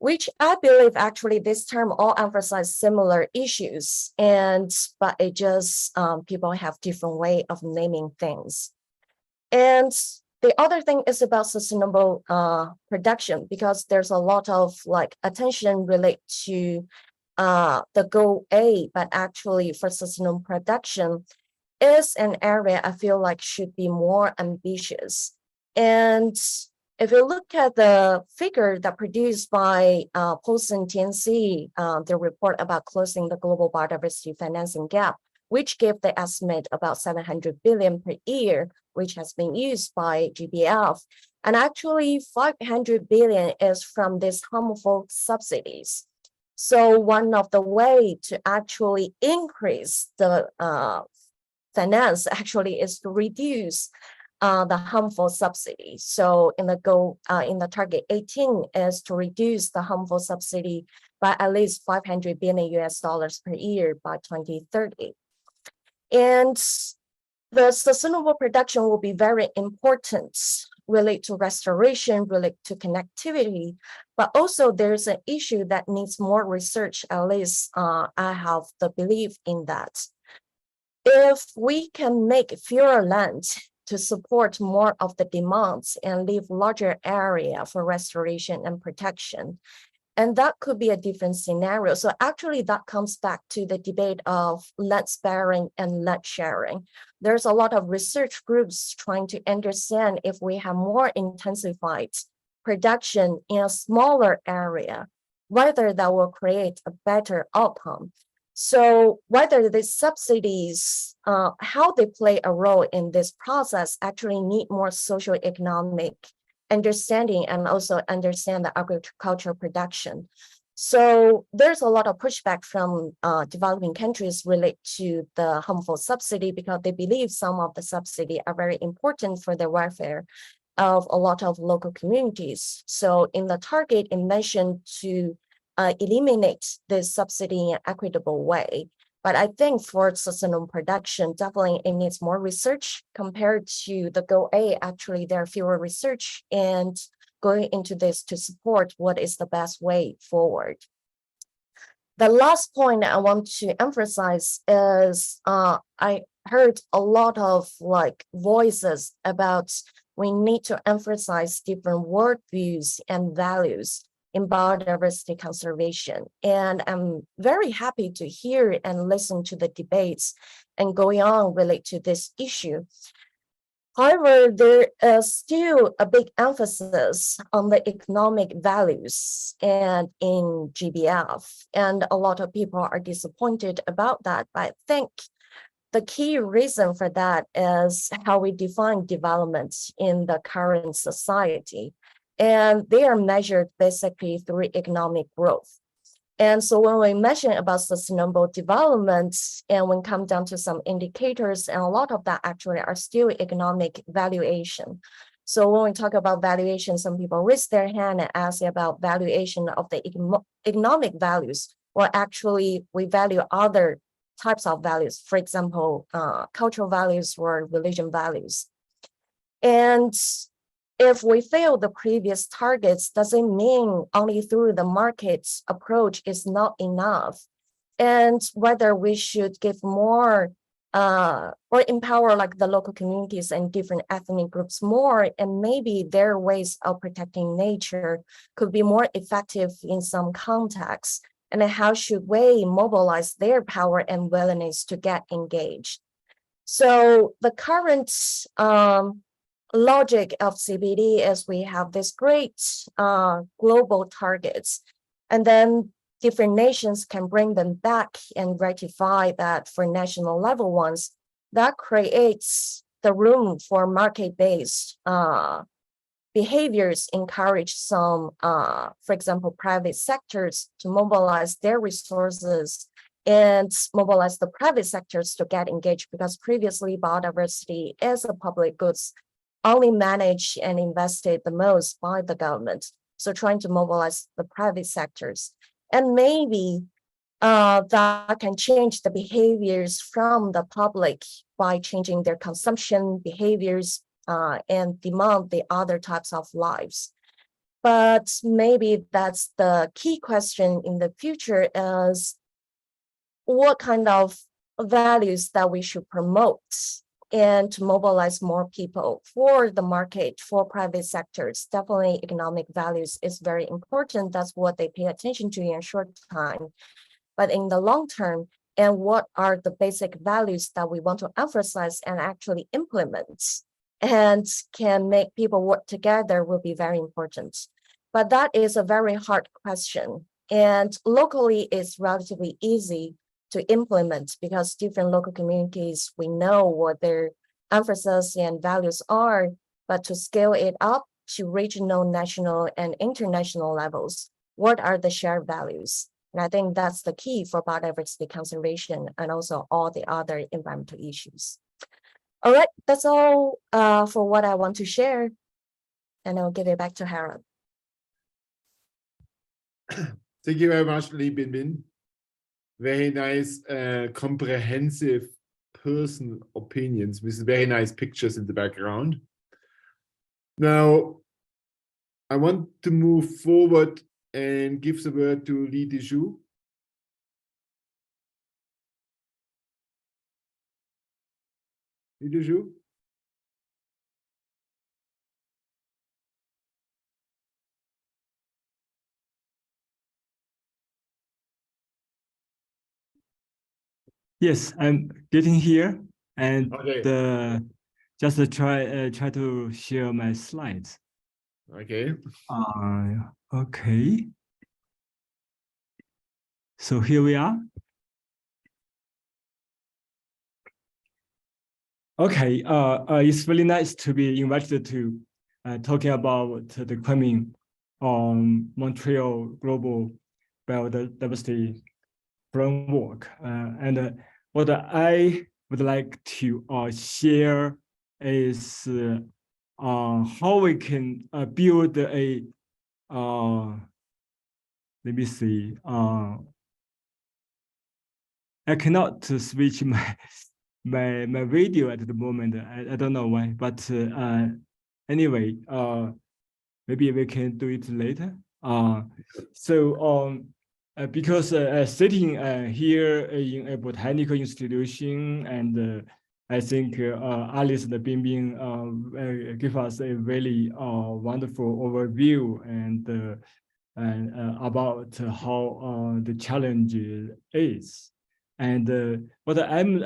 which I believe actually this term all emphasize similar issues, but it just people have different way of naming things. And the other thing is about sustainable production, because there's a lot of like attention related to the goal A, but actually for sustainable production is an area I feel like should be more ambitious. And if you look at the figure that produced by Paulson TNC, the report about closing the global biodiversity financing gap, which gave the estimate about 700 billion per year, which has been used by GBF. And actually 500 billion is from these harmful subsidies. So one of the way to actually increase the finance actually is to reduce the harmful subsidy. So in the target 18 is to reduce the harmful subsidy by at least $500 billion per year by 2030. And the sustainable production will be very important, relate to restoration, relate to connectivity, but also there's an issue that needs more research, at least I have the belief in that. If we can make fewer land to support more of the demands and leave larger area for restoration and protection, and that could be a different scenario. So actually that comes back to the debate of land sparing and land sharing. There's a lot of research groups trying to understand if we have more intensified production in a smaller area, whether that will create a better outcome. So whether the subsidies, how they play a role in this process actually need more socioeconomic understanding and also understand the agricultural production. So there's a lot of pushback from developing countries related to the harmful subsidy because they believe some of the subsidy are very important for the welfare of a lot of local communities. So in the target, it mentioned to eliminate this subsidy in an equitable way. But I think for sustainable production, definitely it needs more research compared to the goal A. Actually, there are fewer research and going into this to support what is the best way forward. The last point I want to emphasize is I heard a lot of voices about we need to emphasize different worldviews and values in biodiversity conservation. And I'm very happy to hear and listen to the debates and going on related to this issue. However, there is still a big emphasis on the economic values and in GBF, and a lot of people are disappointed about that. But I think the key reason for that is how we define development in the current society. And they are measured basically through economic growth. And so when we mention about sustainable development and when come down to some indicators, and a lot of that actually are still economic valuation. So when we talk about valuation, some people raise their hand and ask about valuation of the economic values, or actually we value other types of values, for example, cultural values or religion values. And if we fail the previous targets, doesn't mean only through the market's approach is not enough. And whether we should give more or empower the local communities and different ethnic groups more, and maybe their ways of protecting nature could be more effective in some contexts. And then how should we mobilize their power and willingness to get engaged? So the current logic of CBD is we have this great global targets, and then different nations can bring them back and ratify that for national level ones. That creates the room for market-based behaviors, encourage some, for example, private sectors to mobilize their resources and mobilize the private sectors to get engaged, because previously biodiversity is a public goods only managed and invested the most by the government. So trying to mobilize the private sectors. And maybe that can change the behaviors from the public by changing their consumption behaviors and demand the other types of lives. But maybe that's the key question in the future is what kind of values that we should promote and to mobilize more people for the market, for private sectors. Definitely economic values is very important. That's what they pay attention to in a short time. But in the long term, and what are the basic values that we want to emphasize and actually implement and can make people work together will be very important. But that is a very hard question. And locally, it's relatively easy to implement because different local communities, we know what their emphasis and values are, but to scale it up to regional, national, and international levels, what are the shared values? And I think that's the key for biodiversity conservation and also all the other environmental issues. All right, that's all for what I want to share. And I'll give it back to Harald. Thank you very much, Binbin. Very nice, comprehensive personal opinions with very nice pictures in the background. Now, I want to move forward and give the word to Dezhu. Dezhu? Yes, I'm getting here, and okay. Just try to share my slides. Okay. Okay. So here we are. Okay. It's really nice to be invited to talking about the Kunming-Montreal Global Biodiversity Framework, and what I would like to share is how we can build a let me see I cannot switch my video at the moment. I don't know why, but anyway, maybe we can do it later. Because sitting here in a botanical institution, and I think Alice and Binbin give us a really wonderful overview and about how the challenge is. And what I'm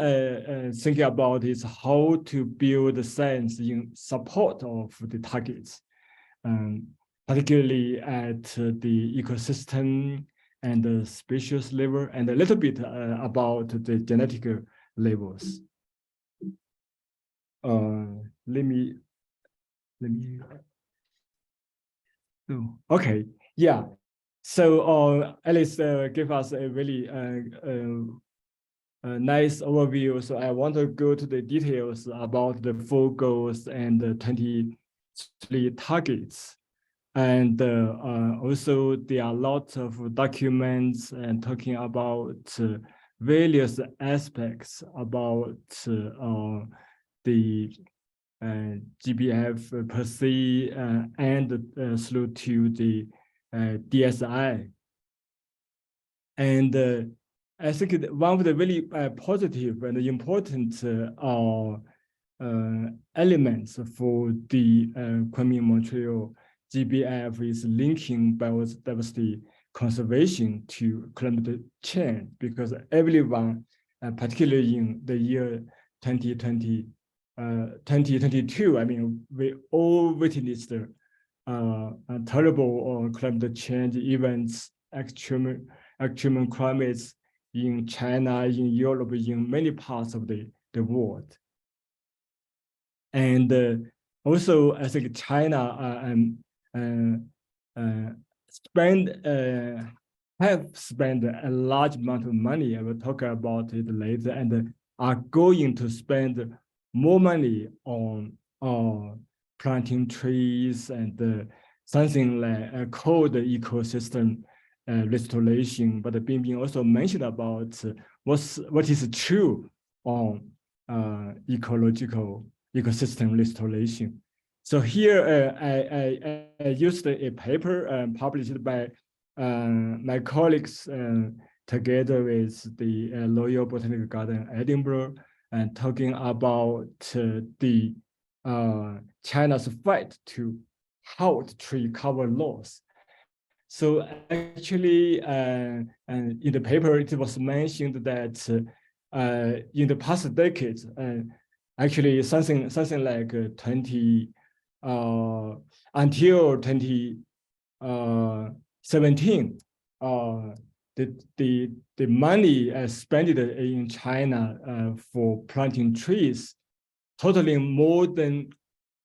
thinking about is how to build science in support of the targets, particularly at the ecosystem and the species level, and a little bit about the genetic levels. Let me. Oh, okay, yeah. So Alice gave us a really nice overview. So I want to go to the details about the 4 goals and the 23 targets. And also there are lots of documents and talking about various aspects about the GBF per se and through to the DSI. And I think that one of the really positive and important elements for the Kunming-Montreal GBF is linking biodiversity conservation to climate change, because everyone, particularly in the year 2022, I mean, we all witnessed terrible climate change events, extreme climates in China, in Europe, in many parts of the world. And also, I think China have spent a large amount of money. I will talk about it later, and are going to spend more money on planting trees and something like called ecosystem restoration. But Binbin also mentioned about what is true on ecosystem restoration. So here I used a paper published by my colleagues together with the Royal Botanical Garden Edinburgh, and talking about the China's fight to halt tree cover loss. So actually, and in the paper, it was mentioned that in the past decades, actually something like 20 until 2017, the money spent in China for planting trees, totaling more than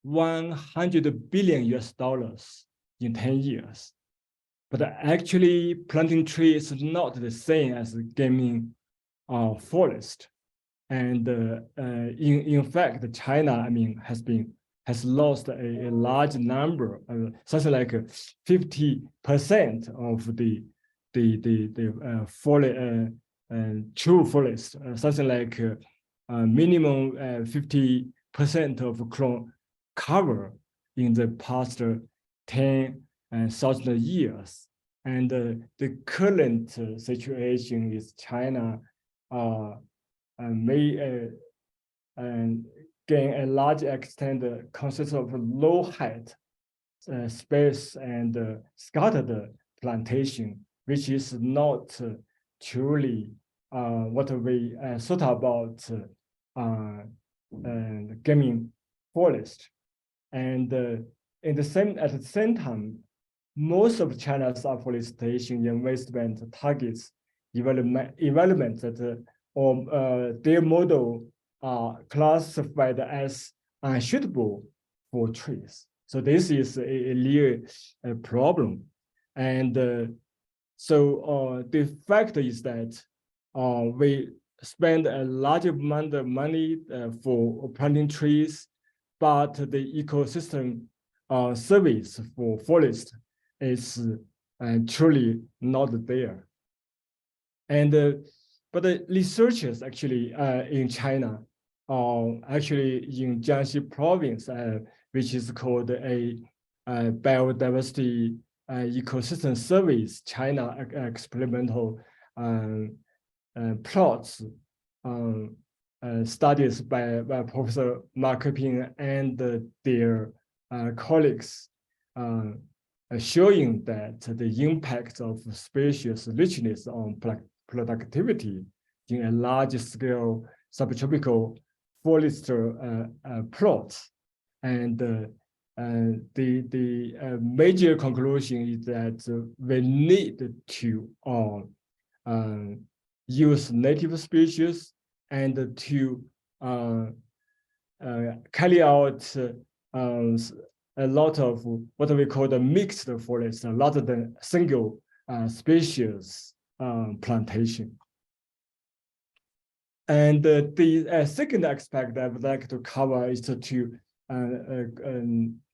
$100 billion in 10 years. But actually, planting trees is not the same as gaming forest. And in fact, China, I mean, has lost a large number, something like 50% of the true forest, something like minimum 50% of cover in the past 10,000 years. And the current situation is China may gain a large extent consists of low height space and scattered plantation, which is not truly what we thought about gaming forest. And at the same time, most of China's afforestation investment targets development that their model are classified as unsuitable for trees. So this is a real problem. And so the fact is that we spend a large amount of money for planting trees, but the ecosystem service for forest is truly not there. And But the researchers actually in China, actually in Jiangxi province, which is called a Biodiversity Ecosystem Service, China experimental plots, studies by Professor Mark Ping and their colleagues, showing that the impact of species richness on productivity in a large-scale subtropical forest plots. And the major conclusion is that we need to use native species and to carry out a lot of what we call the mixed forest rather than single species plantation. And the second aspect I would like to cover is to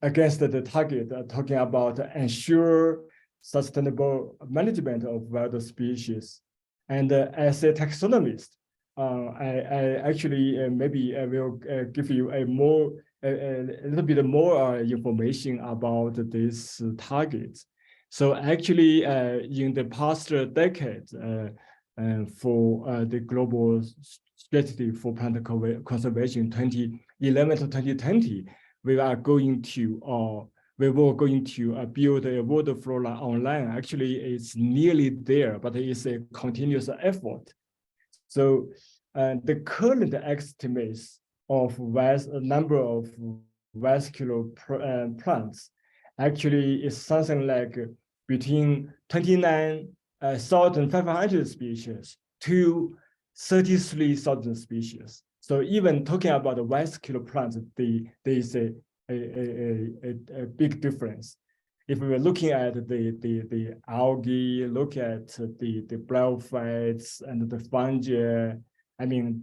against the target, talking about ensure sustainable management of wild species. And as a taxonomist, I actually maybe I will give you a little bit more information about this target. So actually, in the past decade, for the global strategy for plant conservation 2011 to 2020, we were going to build a water flora online. Actually, it's nearly there, but it's a continuous effort. So the current estimates of number of vascular plants actually is something like between 29,500 species to 33,000 species. So even talking about the vascular plants, there is a big difference. If we were looking at the algae, look at the bryophytes and the fungi, I mean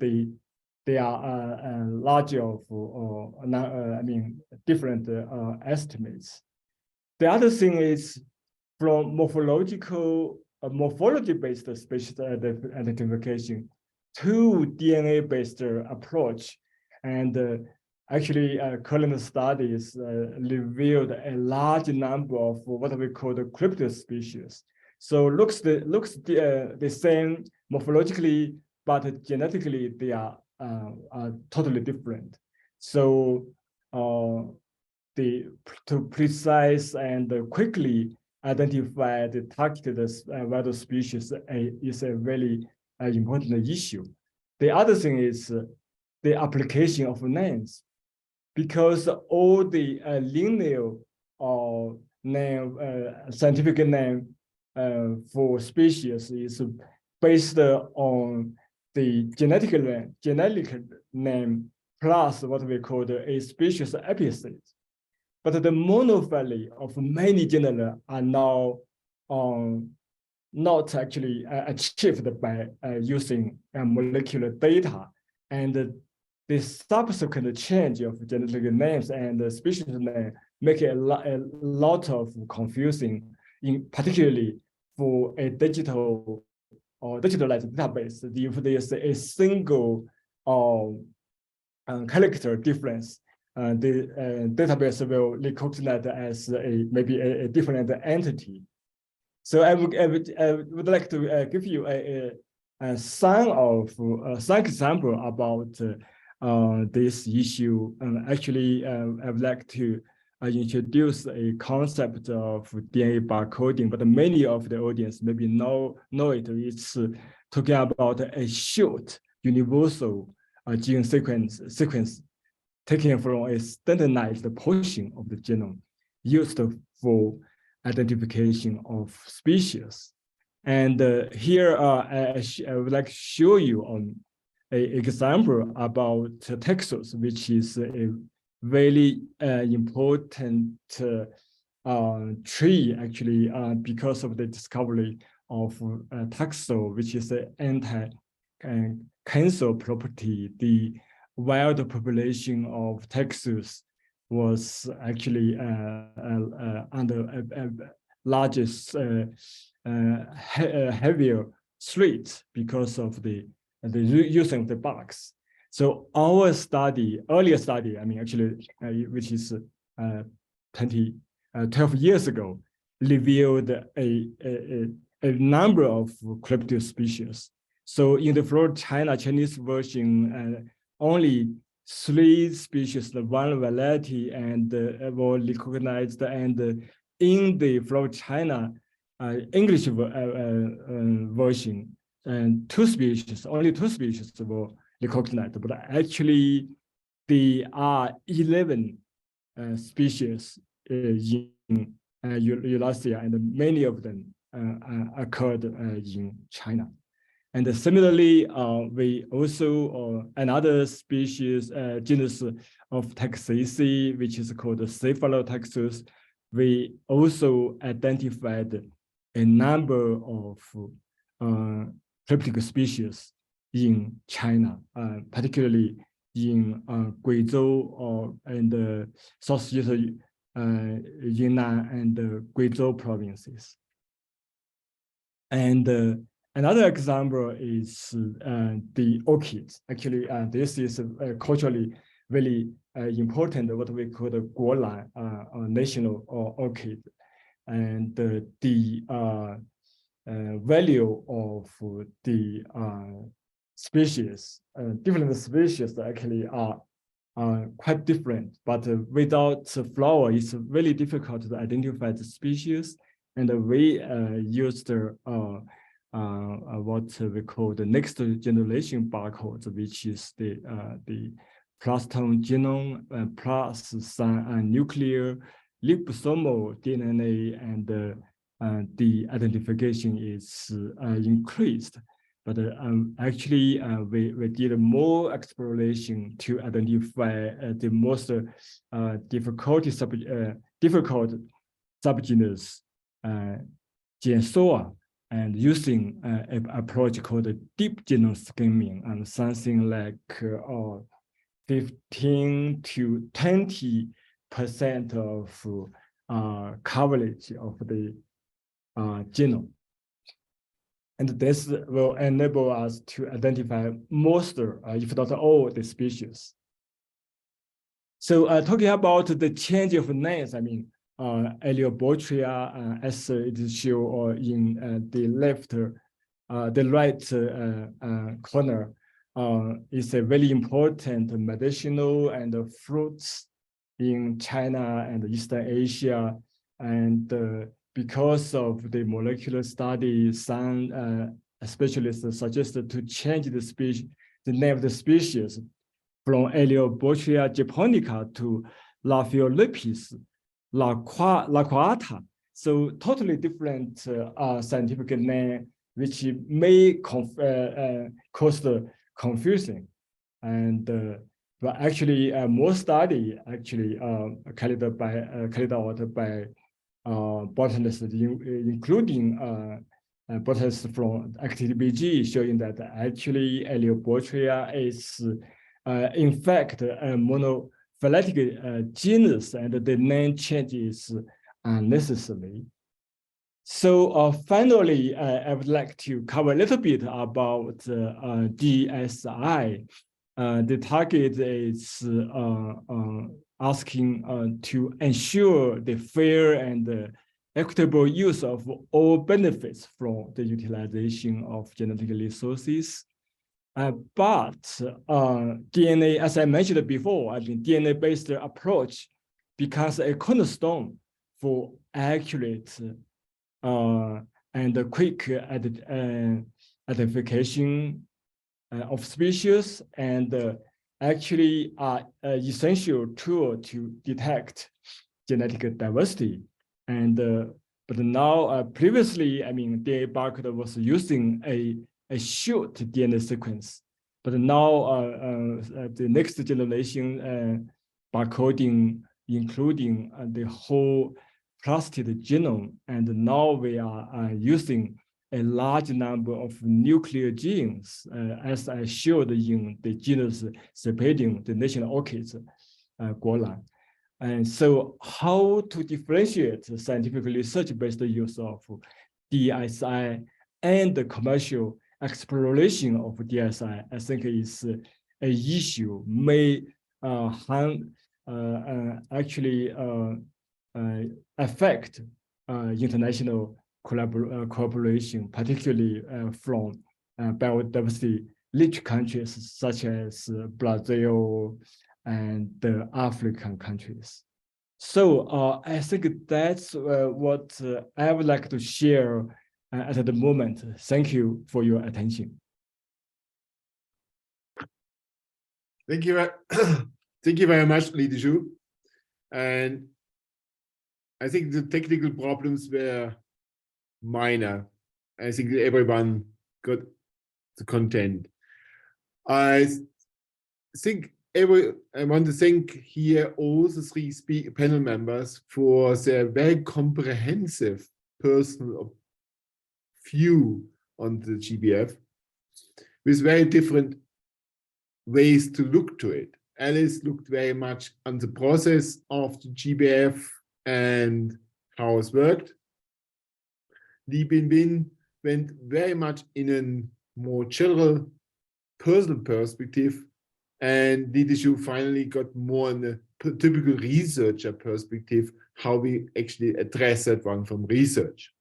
they are large of different estimates. The other thing is from morphology-based species identification to DNA-based approach, and actually current studies revealed a large number of what we call the cryptid species. So looks the same morphologically, but genetically they are totally different. So to precise and quickly identify the targeted wild species is a very important issue. The other thing is the application of names, because all the lineal or scientific name for species is based on the genetic name plus what we call a species epithet. But the monofamily of many genera are now not actually achieved by using molecular data, and the subsequent change of genetic names and species name make a lot of confusing, particularly for a digital or digitalized database. If there's a single character difference, the database will recognize as maybe a different entity. So I would like to give you some example about this issue. Actually, I would like to introduce a concept of DNA barcoding, but many of the audience maybe know it. It's talking about a short universal gene sequence taken from a standardized portion of the genome used for identification of species. And here I would like to show you an example about Texas, which is a very important tree actually because of the discovery of taxol, which is an anti-cancer property. The wild population of Texas was actually under largest heavier streets because of the use of the bugs. So our study, earlier study, I mean, actually, which is 12 years ago, revealed a number of cryptid species. So in the Florida China Chinese version, only 3 species, the one variety, and were recognized. And in the Florida China English version, and 2 species, only 2 species were recognized. But actually, there are 11 species in Eurasia, and many of them occurred in China. And similarly, we also, another species, genus of Taxaceae, which is called Cephalotaxus, we also identified a number of cryptic species in China, particularly in Guizhou and Southeast Yunnan and Guizhou provinces. And another example is the orchids. Actually, this is culturally very important, what we call the Guolan, national orchid. And the value of the species, different species actually are quite different, but without the flower, it's really difficult to identify the species. And we used what we call the next generation barcodes, which is the plastron genome plus some nuclear liposomal DNA, and the identification is increased. But actually, we did more exploration to identify the most difficult subgenus, Gensoa, and using an approach called deep genome skimming, and something like 15 to 20% of coverage of the genome. And this will enable us to identify most, if not all, the species. So talking about the change of names, I mean, Aleobotria, as it is shown in the right corner, is a very important medicinal and fruits in China and Eastern Asia. And because of the molecular study, some specialists suggested to change the name of the species from Aleobotria japonica to Lapheolipis laquata. So totally different scientific name, which may cause the confusion. And but actually, more study actually carried out by botanists, including botanists from ActiveBG, showing that actually Aleobotria is in fact a monophyletic genus, and the name change is unnecessary. So finally, I would like to cover a little bit about GSI. The target is asking to ensure the fair and equitable use of all benefits from the utilization of genetic resources. But DNA, as I mentioned before, I mean, DNA-based approach becomes a cornerstone for accurate and quick identification of species, and actually are an essential tool to detect genetic diversity. And but now, previously, I mean, DNA barcode was using a short DNA sequence, but now the next generation barcoding, including the whole plastid genome, and now we are using a large number of nuclear genes, as I showed in the genus Cepedium, the national orchids, Guolan. And so how to differentiate scientific research-based use of DSI and the commercial exploration of DSI, I think is an issue may actually affect international cooperation, particularly from biodiversity rich countries such as Brazil and the African countries. So I think that's what I would like to share at the moment. Thank you for your attention. Thank you. Thank you very much, Dezhu. And I think the technical problems were minor. I think everyone got the content. I think I want to thank here all the three panel members for their very comprehensive personal view on the GBF with very different ways to look to it. Alice looked very much on the process of the GBF and how it's worked. Binbin went very much in a more general personal perspective, and Dezhu finally got more in the typical researcher perspective, how we actually address that one from research.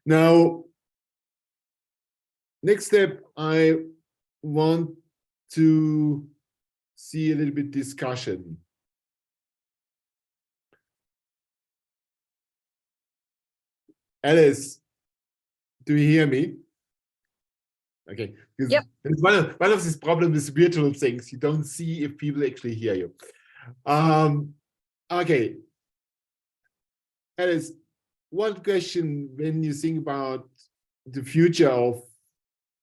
Now, next step, I want to see a little bit discussion. Alice, do you hear me? Okay. Yep. It's one of these problems with virtual things. You don't see if people actually hear you. Okay. Alice, one question when you think about the future of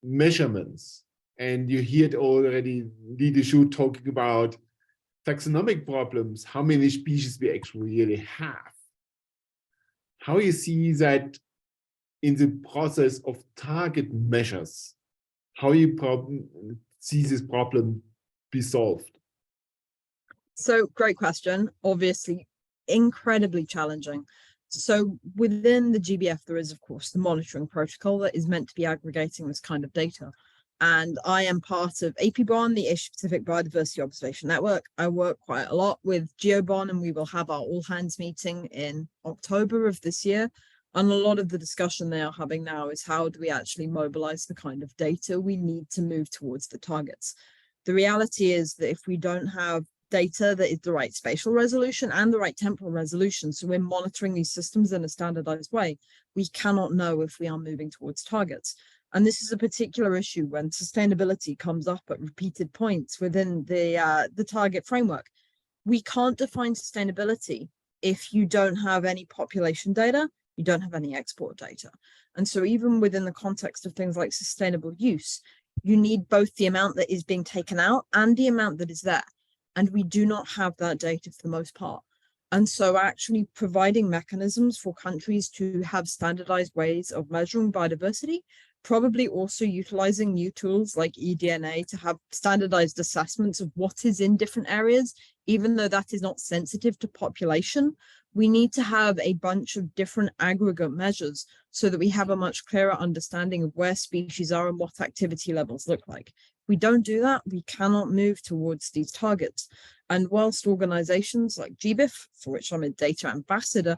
measurements, and you heard already Dezhu talking about taxonomic problems, how many species we actually really have. How you see that in the process of target measures, how you see this problem be solved? So great question, obviously incredibly challenging. So within the GBF, there is, of course, the monitoring protocol that is meant to be aggregating this kind of data. And I am part of APBON, the Asia-Pacific Biodiversity Observation Network. I work quite a lot with GeoBon, and we will have our all-hands meeting in October of this year. And a lot of the discussion they are having now is how do we actually mobilize the kind of data we need to move towards the targets. The reality is that if we don't have data that is the right spatial resolution and the right temporal resolution, so we're monitoring these systems in a standardized way, we cannot know if we are moving towards targets. And this is a particular issue when sustainability comes up at repeated points within the target framework. We can't define sustainability if you don't have any population data, you don't have any export data. And so even within the context of things like sustainable use, you need both the amount that is being taken out and the amount that is there. And we do not have that data for the most part. And so actually providing mechanisms for countries to have standardized ways of measuring biodiversity, probably also utilizing new tools like eDNA to have standardized assessments of what is in different areas, even though that is not sensitive to population. We need to have a bunch of different aggregate measures so that we have a much clearer understanding of where species are and what activity levels look like. If we don't do that, we cannot move towards these targets. And whilst organizations like GBIF, for which I'm a data ambassador,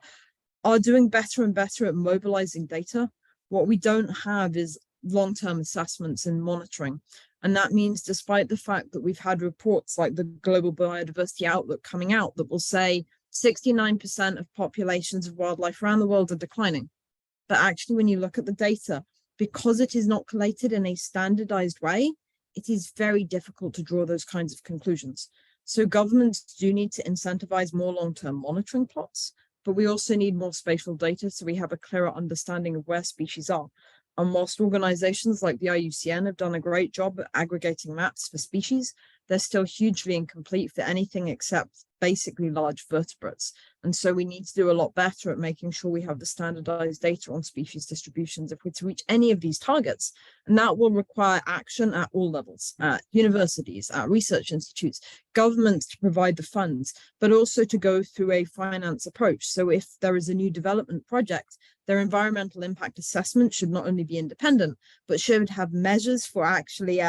are doing better and better at mobilizing data, what we don't have is long-term assessments and monitoring. And that means despite the fact that we've had reports like the Global Biodiversity Outlook coming out that will say 69% of populations of wildlife around the world are declining. But actually, when you look at the data, because it is not collated in a standardized way, it is very difficult to draw those kinds of conclusions. So governments do need to incentivize more long-term monitoring plots, but we also need more spatial data so we have a clearer understanding of where species are. And whilst organizations like the IUCN have done a great job at aggregating maps for species, they're still hugely incomplete for anything except basically large vertebrates. And so we need to do a lot better at making sure we have the standardized data on species distributions if we're to reach any of these targets. And that will require action at all levels, at universities, at research institutes, governments to provide the funds, but also to go through a finance approach. So if there is a new development project, their environmental impact assessment should not only be independent, but should have measures for actually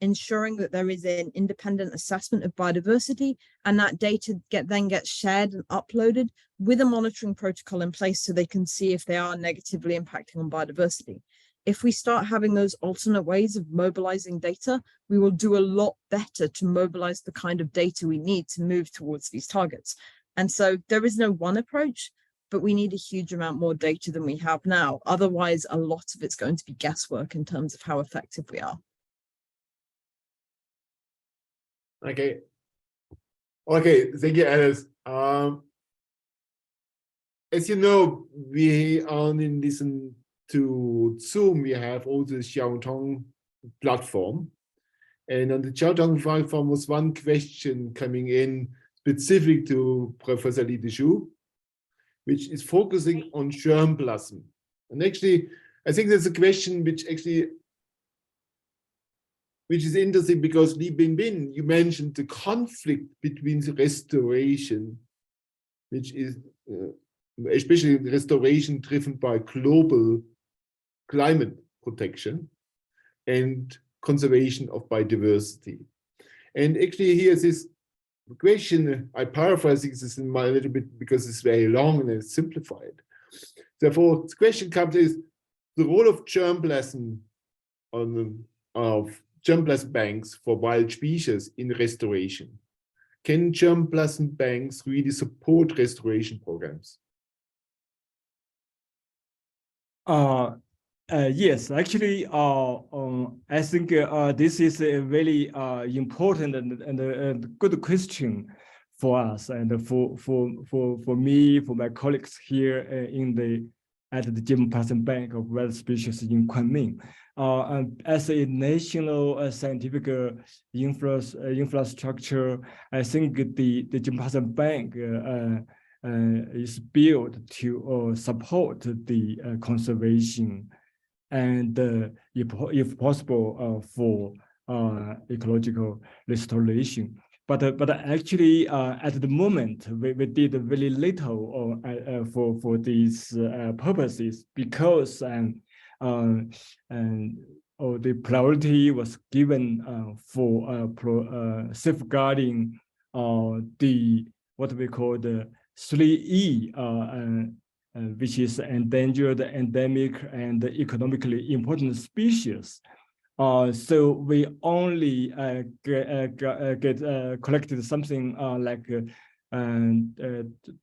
ensuring that there is an independent assessment of biodiversity, and that data then gets shared and uploaded with a monitoring protocol in place so they can see if they are negatively impacting on biodiversity. If we start having those alternate ways of mobilizing data, we will do a lot better to mobilize the kind of data we need to move towards these targets. And so there is no one approach, but we need a huge amount more data than we have now. Otherwise, a lot of it's going to be guesswork in terms of how effective we are. Okay. Okay, thank you, Alice. As you know, we only listen to Zoom. We have also the Xiaotong platform. And on the Xiaotong platform was one question coming in specific to Professor Dezhu, which is focusing on germplasm. And actually, I think there's a question which is interesting because Binbin, you mentioned the conflict between the restoration, which is especially the restoration driven by global climate protection and conservation of biodiversity. And actually here's this question, I paraphrase this in my little bit because it's very long and it's simplified. Therefore, the question comes is the role of germplasm of germplasm banks for wild species in restoration. Can germplasm banks really support restoration programs? Yes, actually, I think this is a very important and good question for us and for me, for my colleagues here at the germplasm bank of wild species in Kunming. As a national scientific infrastructure, I think the germplasm bank is built to support the conservation and, if possible, for ecological restoration. But actually, at the moment, we did very little for these purposes because the priority was given for safeguarding what we call the 3E, which is endangered, endemic, and economically important species. So we only collected something like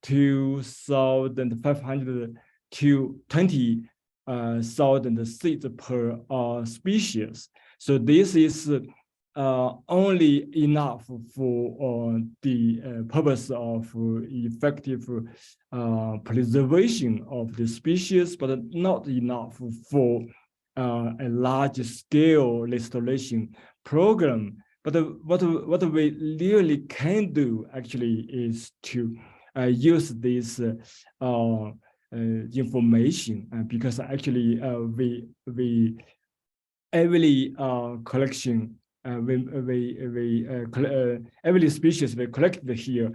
2,500 to 20,000 seeds per species. So this is only enough for the purpose of effective preservation of the species, but not enough for a large-scale restoration program. But what we really can do actually is to use this information because actually every collection every species we collected here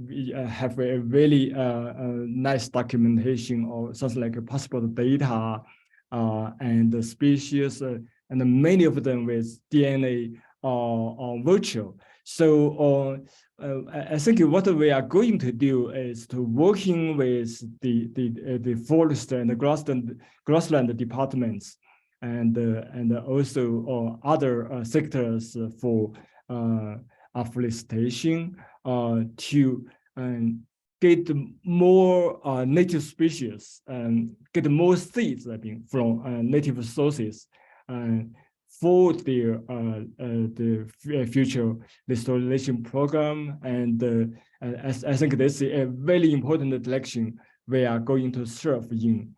we have a very nice documentation or something like a possible data and the species and many of them with DNA virtual. So I think what we are going to do is to working with the forest and the grassland departments and also other sectors for afforestation to get more native species and get more seeds from native sources for their the future restoration program. And I think this is a very important direction we are going to serve in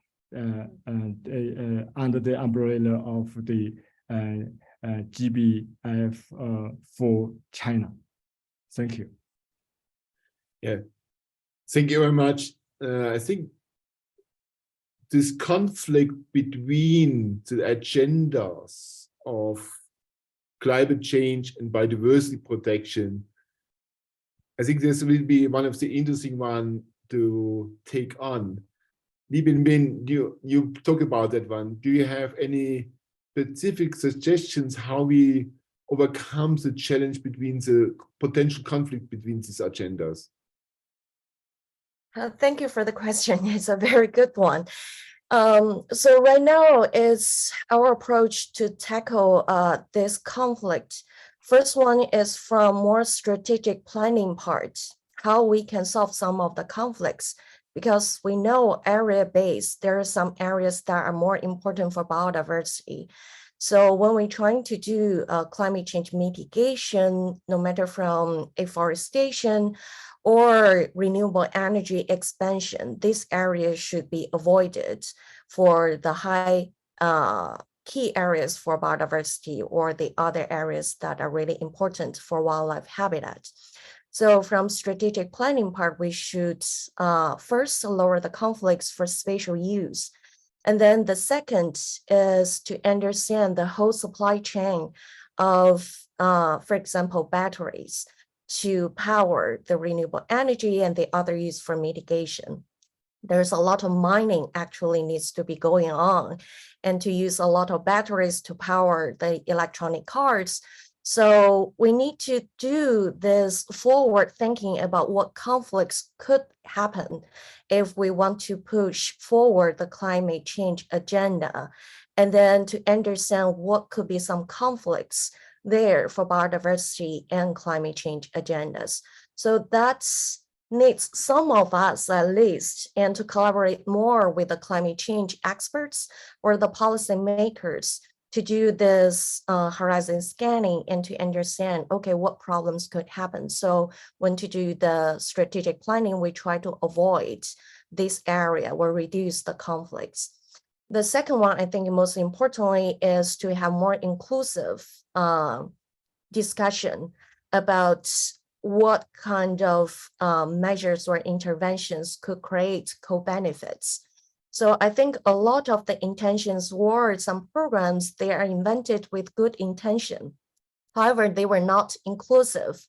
under the umbrella of the GBF for China. Thank you. Yeah, thank you very much. I think this conflict between the agendas of climate change and biodiversity protection, I think this will be one of the interesting one to take on. Binbin, you talk about that one. Do you have any specific suggestions how we overcome the challenge between the potential conflict between these agendas? Thank you for the question. It's a very good one. So right now is our approach to tackle this conflict. First one is from more strategic planning part, how we can solve some of the conflicts, because we know area-based, there are some areas that are more important for biodiversity. So when we're trying to do climate change mitigation, no matter from afforestation or renewable energy expansion, this area should be avoided for the high key areas for biodiversity or the other areas that are really important for wildlife habitat. So from strategic planning part, we should first lower the conflicts for spatial use. And then the second is to understand the whole supply chain of, for example, batteries to power the renewable energy and the other use for mitigation. There's a lot of mining actually needs to be going on and to use a lot of batteries to power the electronic cars. So we need to do this forward thinking about what conflicts could happen if we want to push forward the climate change agenda, and then to understand what could be some conflicts there for biodiversity and climate change agendas. So that's needs some of us at least, and to collaborate more with the climate change experts or the policymakers to do this horizon scanning and to understand, okay, what problems could happen. So when to do the strategic planning, we try to avoid this area or reduce the conflicts. The second one, I think most importantly, is to have more inclusive discussion about what kind of measures or interventions could create co-benefits. So I think a lot of the intentions or some programs, they are invented with good intention. However, they were not inclusive.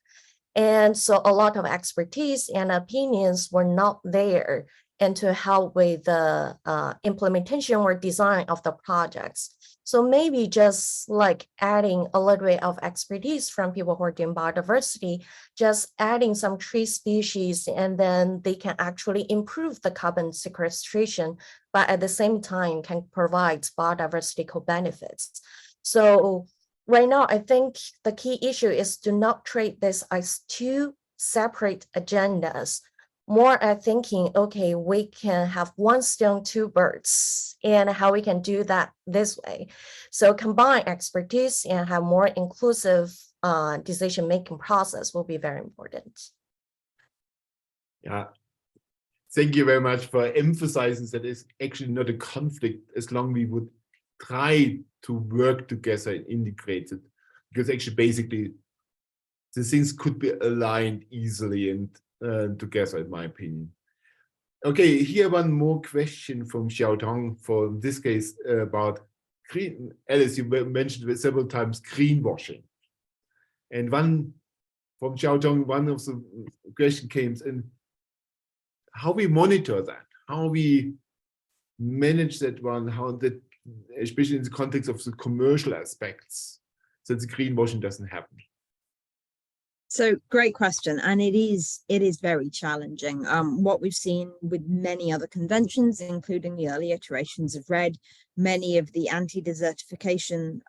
And so a lot of expertise and opinions were not there and to help with the implementation or design of the projects. So maybe just like adding a little bit of expertise from people who are doing biodiversity, just adding some tree species, and then they can actually improve the carbon sequestration, but at the same time can provide biodiversity co-benefits. So right now, I think the key issue is to not treat this as two separate agendas. More at thinking, okay, we can have one stone, two birds, and how we can do that this way. So combine expertise and have more inclusive decision-making process will be very important. Yeah, thank you very much for emphasizing that it's actually not a conflict as long as we would try to work together and integrate it, because actually basically the things could be aligned easily and together, in my opinion. Okay, here one more question from Xiaotong, for this case about green. Alice, you mentioned several times greenwashing, and one from Xiaotong, one of the question came in how we monitor that, how we manage that one, how that, especially in the context of the commercial aspects, so the greenwashing doesn't happen. So great question, and it is very challenging. What we've seen with many other conventions, including the early iterations of REDD, many of the anti-desertification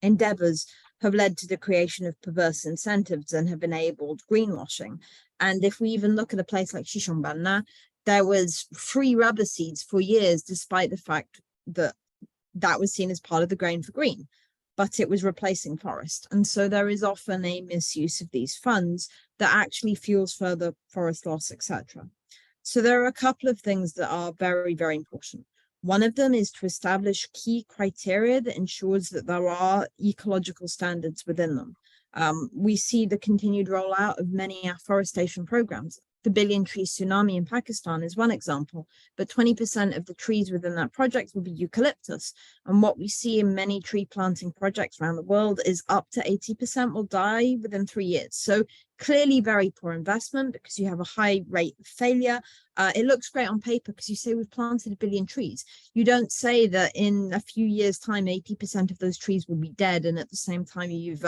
endeavors have led to the creation of perverse incentives and have enabled greenwashing. And if we even look at a place like Xishuangbanna, there was free rubber seeds for years, despite the fact that that was seen as part of the grain for green, but it was replacing forest. And so there is often a misuse of these funds that actually fuels further forest loss, etc. So there are a couple of things that are very, very important. One of them is to establish key criteria that ensures that there are ecological standards within them. We see the continued rollout of many afforestation programs. The Billion Tree Tsunami in Pakistan is one example, but 20% of the trees within that project will be eucalyptus. And what we see in many tree planting projects around the world is up to 80% will die within 3 years. So clearly very poor investment because you have a high rate of failure. It looks great on paper because you say we've planted 1 billion trees. You don't say that in a few years' time, 80% of those trees will be dead. And at the same time, you've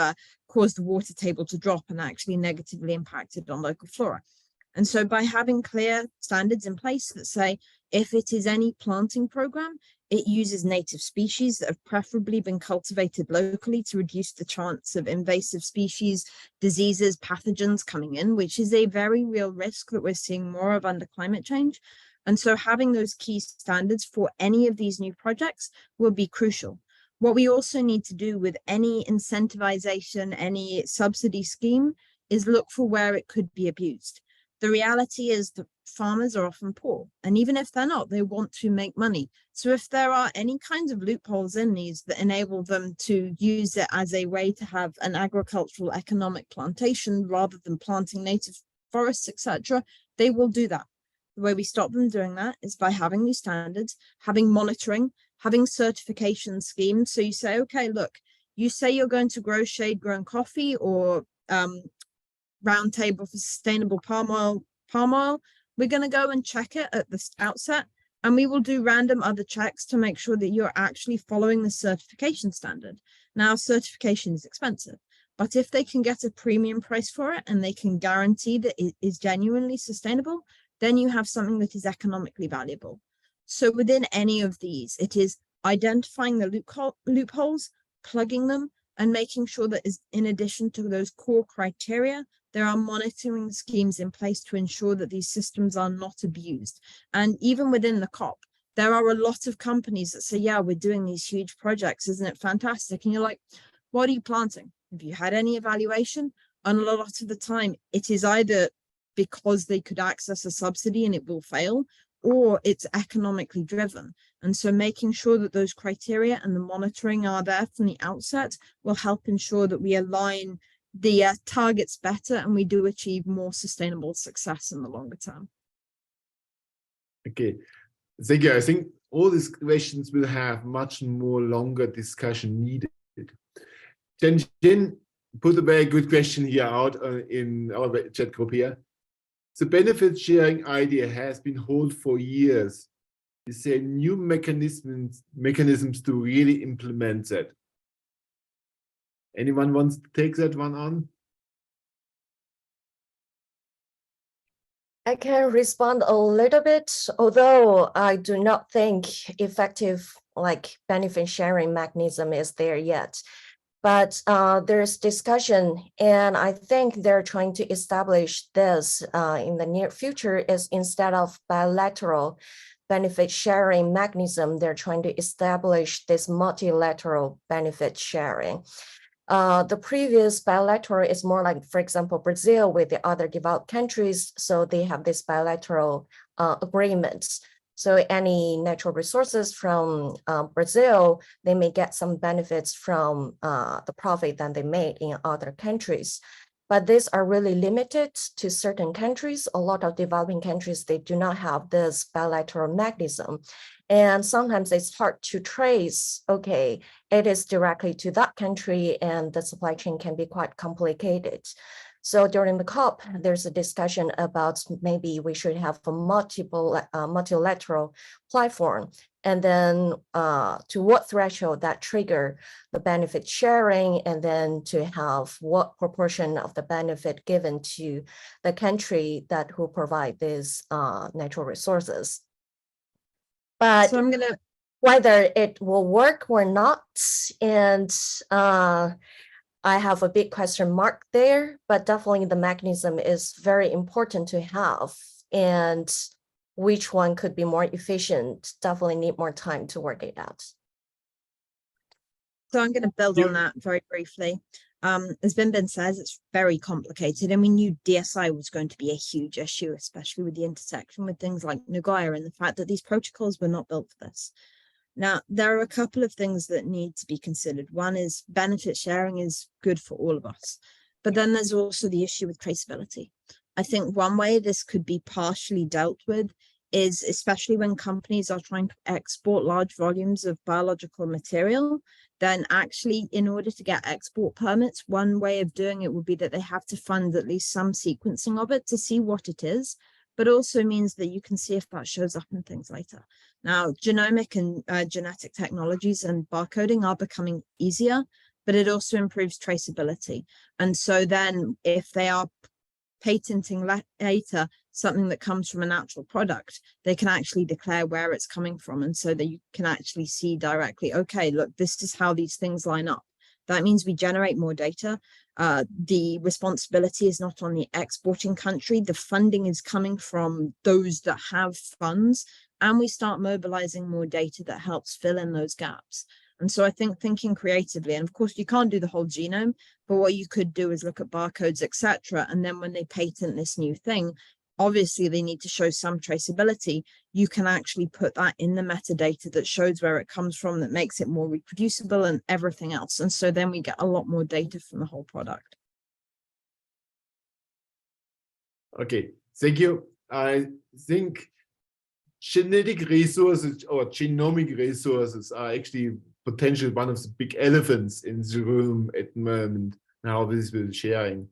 caused the water table to drop and actually negatively impacted on local flora. And so by having clear standards in place that say, if it is any planting program, it uses native species that have preferably been cultivated locally to reduce the chance of invasive species, diseases, pathogens coming in, which is a very real risk that we're seeing more of under climate change. And so having those key standards for any of these new projects will be crucial. What we also need to do with any incentivization, any subsidy scheme, is look for where it could be abused. The reality is that farmers are often poor, and even if they're not, they want to make money. So if there are any kinds of loopholes in these that enable them to use it as a way to have an agricultural economic plantation rather than planting native forests, etc., they will do that. The way we stop them doing that is by having these standards, having monitoring, having certification schemes. So you say, okay, look, you say you're going to grow shade-grown coffee or roundtable for sustainable palm oil, we're going to go and check it at the outset, and we will do random other checks to make sure that you're actually following the certification standard. Now, certification is expensive, but if they can get a premium price for it and they can guarantee that it is genuinely sustainable, then you have something that is economically valuable. So within any of these, it is identifying the loopholes, plugging them, and making sure that is in addition to those core criteria, there are monitoring schemes in place to ensure that these systems are not abused. And even within the COP, there are a lot of companies that say, yeah, we're doing these huge projects, isn't it fantastic? And you're like, what are you planting? Have you had any evaluation? And a lot of the time, it is either because they could access a subsidy and it will fail, or it's economically driven. And so making sure that those criteria and the monitoring are there from the outset will help ensure that we align the targets better and we do achieve more sustainable success in the longer term. Okay, thank you. I think all these questions will have much more longer discussion needed. Jin put a very good question here out in our chat group here. The benefit sharing idea has been held for years. Is there new mechanisms to really implement that? Anyone wants to take that one on? I can respond a little bit, although I do not think effective benefit sharing mechanism is there yet. But there's discussion, and I think they're trying to establish this in the near future is instead of bilateral benefit sharing mechanism, they're trying to establish this multilateral benefit sharing. The previous bilateral is more like, for example, Brazil with the other developed countries. So they have this bilateral agreements. So any natural resources from Brazil, they may get some benefits from the profit that they made in other countries. But these are really limited to certain countries. A lot of developing countries, they do not have this bilateral mechanism. And sometimes it's hard to trace, okay, it is directly to that country and the supply chain can be quite complicated. So during the COP, there's a discussion about maybe we should have a multilateral platform, and then to what threshold that trigger the benefit sharing, and then to have what proportion of the benefit given to the country that who provide these natural resources. But So I'm gonna whether it will work or not, and I have a big question mark there, but definitely the mechanism is very important to have, and which one could be more efficient, definitely need more time to work it out. So I'm going to build on that very briefly. As Binbin says, it's very complicated, and we knew DSI was going to be a huge issue, especially with the intersection with things like Nagoya and the fact that these protocols were not built for this. Now, there are a couple of things that need to be considered. One is benefit sharing is good for all of us. But then there's also the issue with traceability. I think one way this could be partially dealt with is, especially when companies are trying to export large volumes of biological material, then actually in order to get export permits, one way of doing it would be that they have to fund at least some sequencing of it to see what it is, but also means that you can see if that shows up in things later. Now, genomic and genetic technologies and barcoding are becoming easier, but it also improves traceability. And so then if they are patenting later something that comes from a natural product, they can actually declare where it's coming from. And so that you can actually see directly, okay, look, this is how these things line up. That means we generate more data. The responsibility is not on the exporting country. The funding is coming from those that have funds, and we start mobilizing more data that helps fill in those gaps. And so I think thinking creatively, and of course you can't do the whole genome, but what you could do is look at barcodes, etc. And then when they patent this new thing, obviously they need to show some traceability. You can actually put that in the metadata that shows where it comes from, that makes it more reproducible and everything else. And so then we get a lot more data from the whole product. Okay, thank you. I think genetic resources or genomic resources are actually potentially one of the big elephants in the room at the moment, now this will sharing.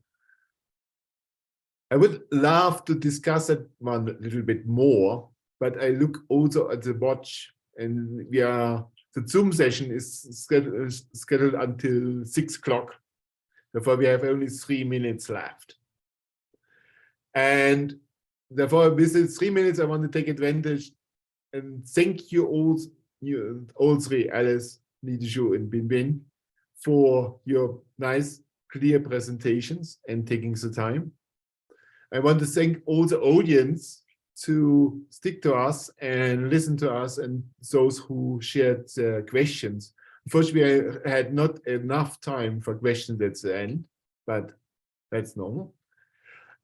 I would love to discuss that one a little bit more, but I look also at the watch, and the Zoom session is scheduled until 6 o'clock. Therefore, we have only 3 minutes left. And therefore, with the 3 minutes, I want to take advantage and thank you all three, Alice, Dezhu, and Binbin, for your nice, clear presentations and taking the time. I want to thank all the audience to stick to us and listen to us, and those who shared questions. Unfortunately, I had not enough time for questions at the end, but that's normal.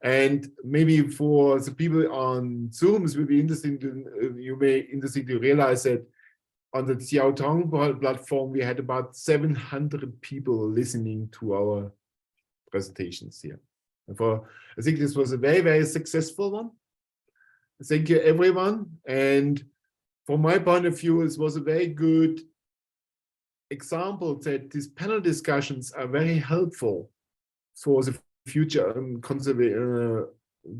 And maybe for the people on Zoom, it will be interesting to realize that on the Xiaotong platform, we had about 700 people listening to our presentations here. Therefore, I think this was a very, very successful one. Thank you, everyone. And from my point of view, it was a very good example that these panel discussions are very helpful for the future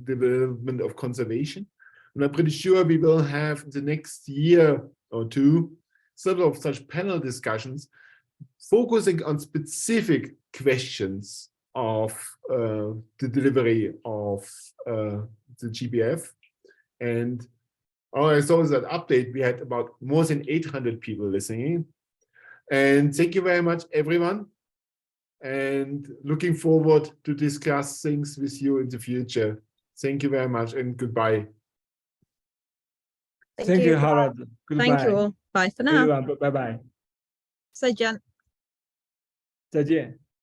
development of conservation. And I'm pretty sure we will have the next year or two sort of such panel discussions focusing on specific questions of the delivery of the GBF. And I saw that update, we had about more than 800 people listening. And thank you very much, everyone. And looking forward to discuss things with you in the future. Thank you very much and goodbye. Thank you, Harald. Goodbye. Thank you all. Bye for now. Everyone, bye-bye. 再见。再见。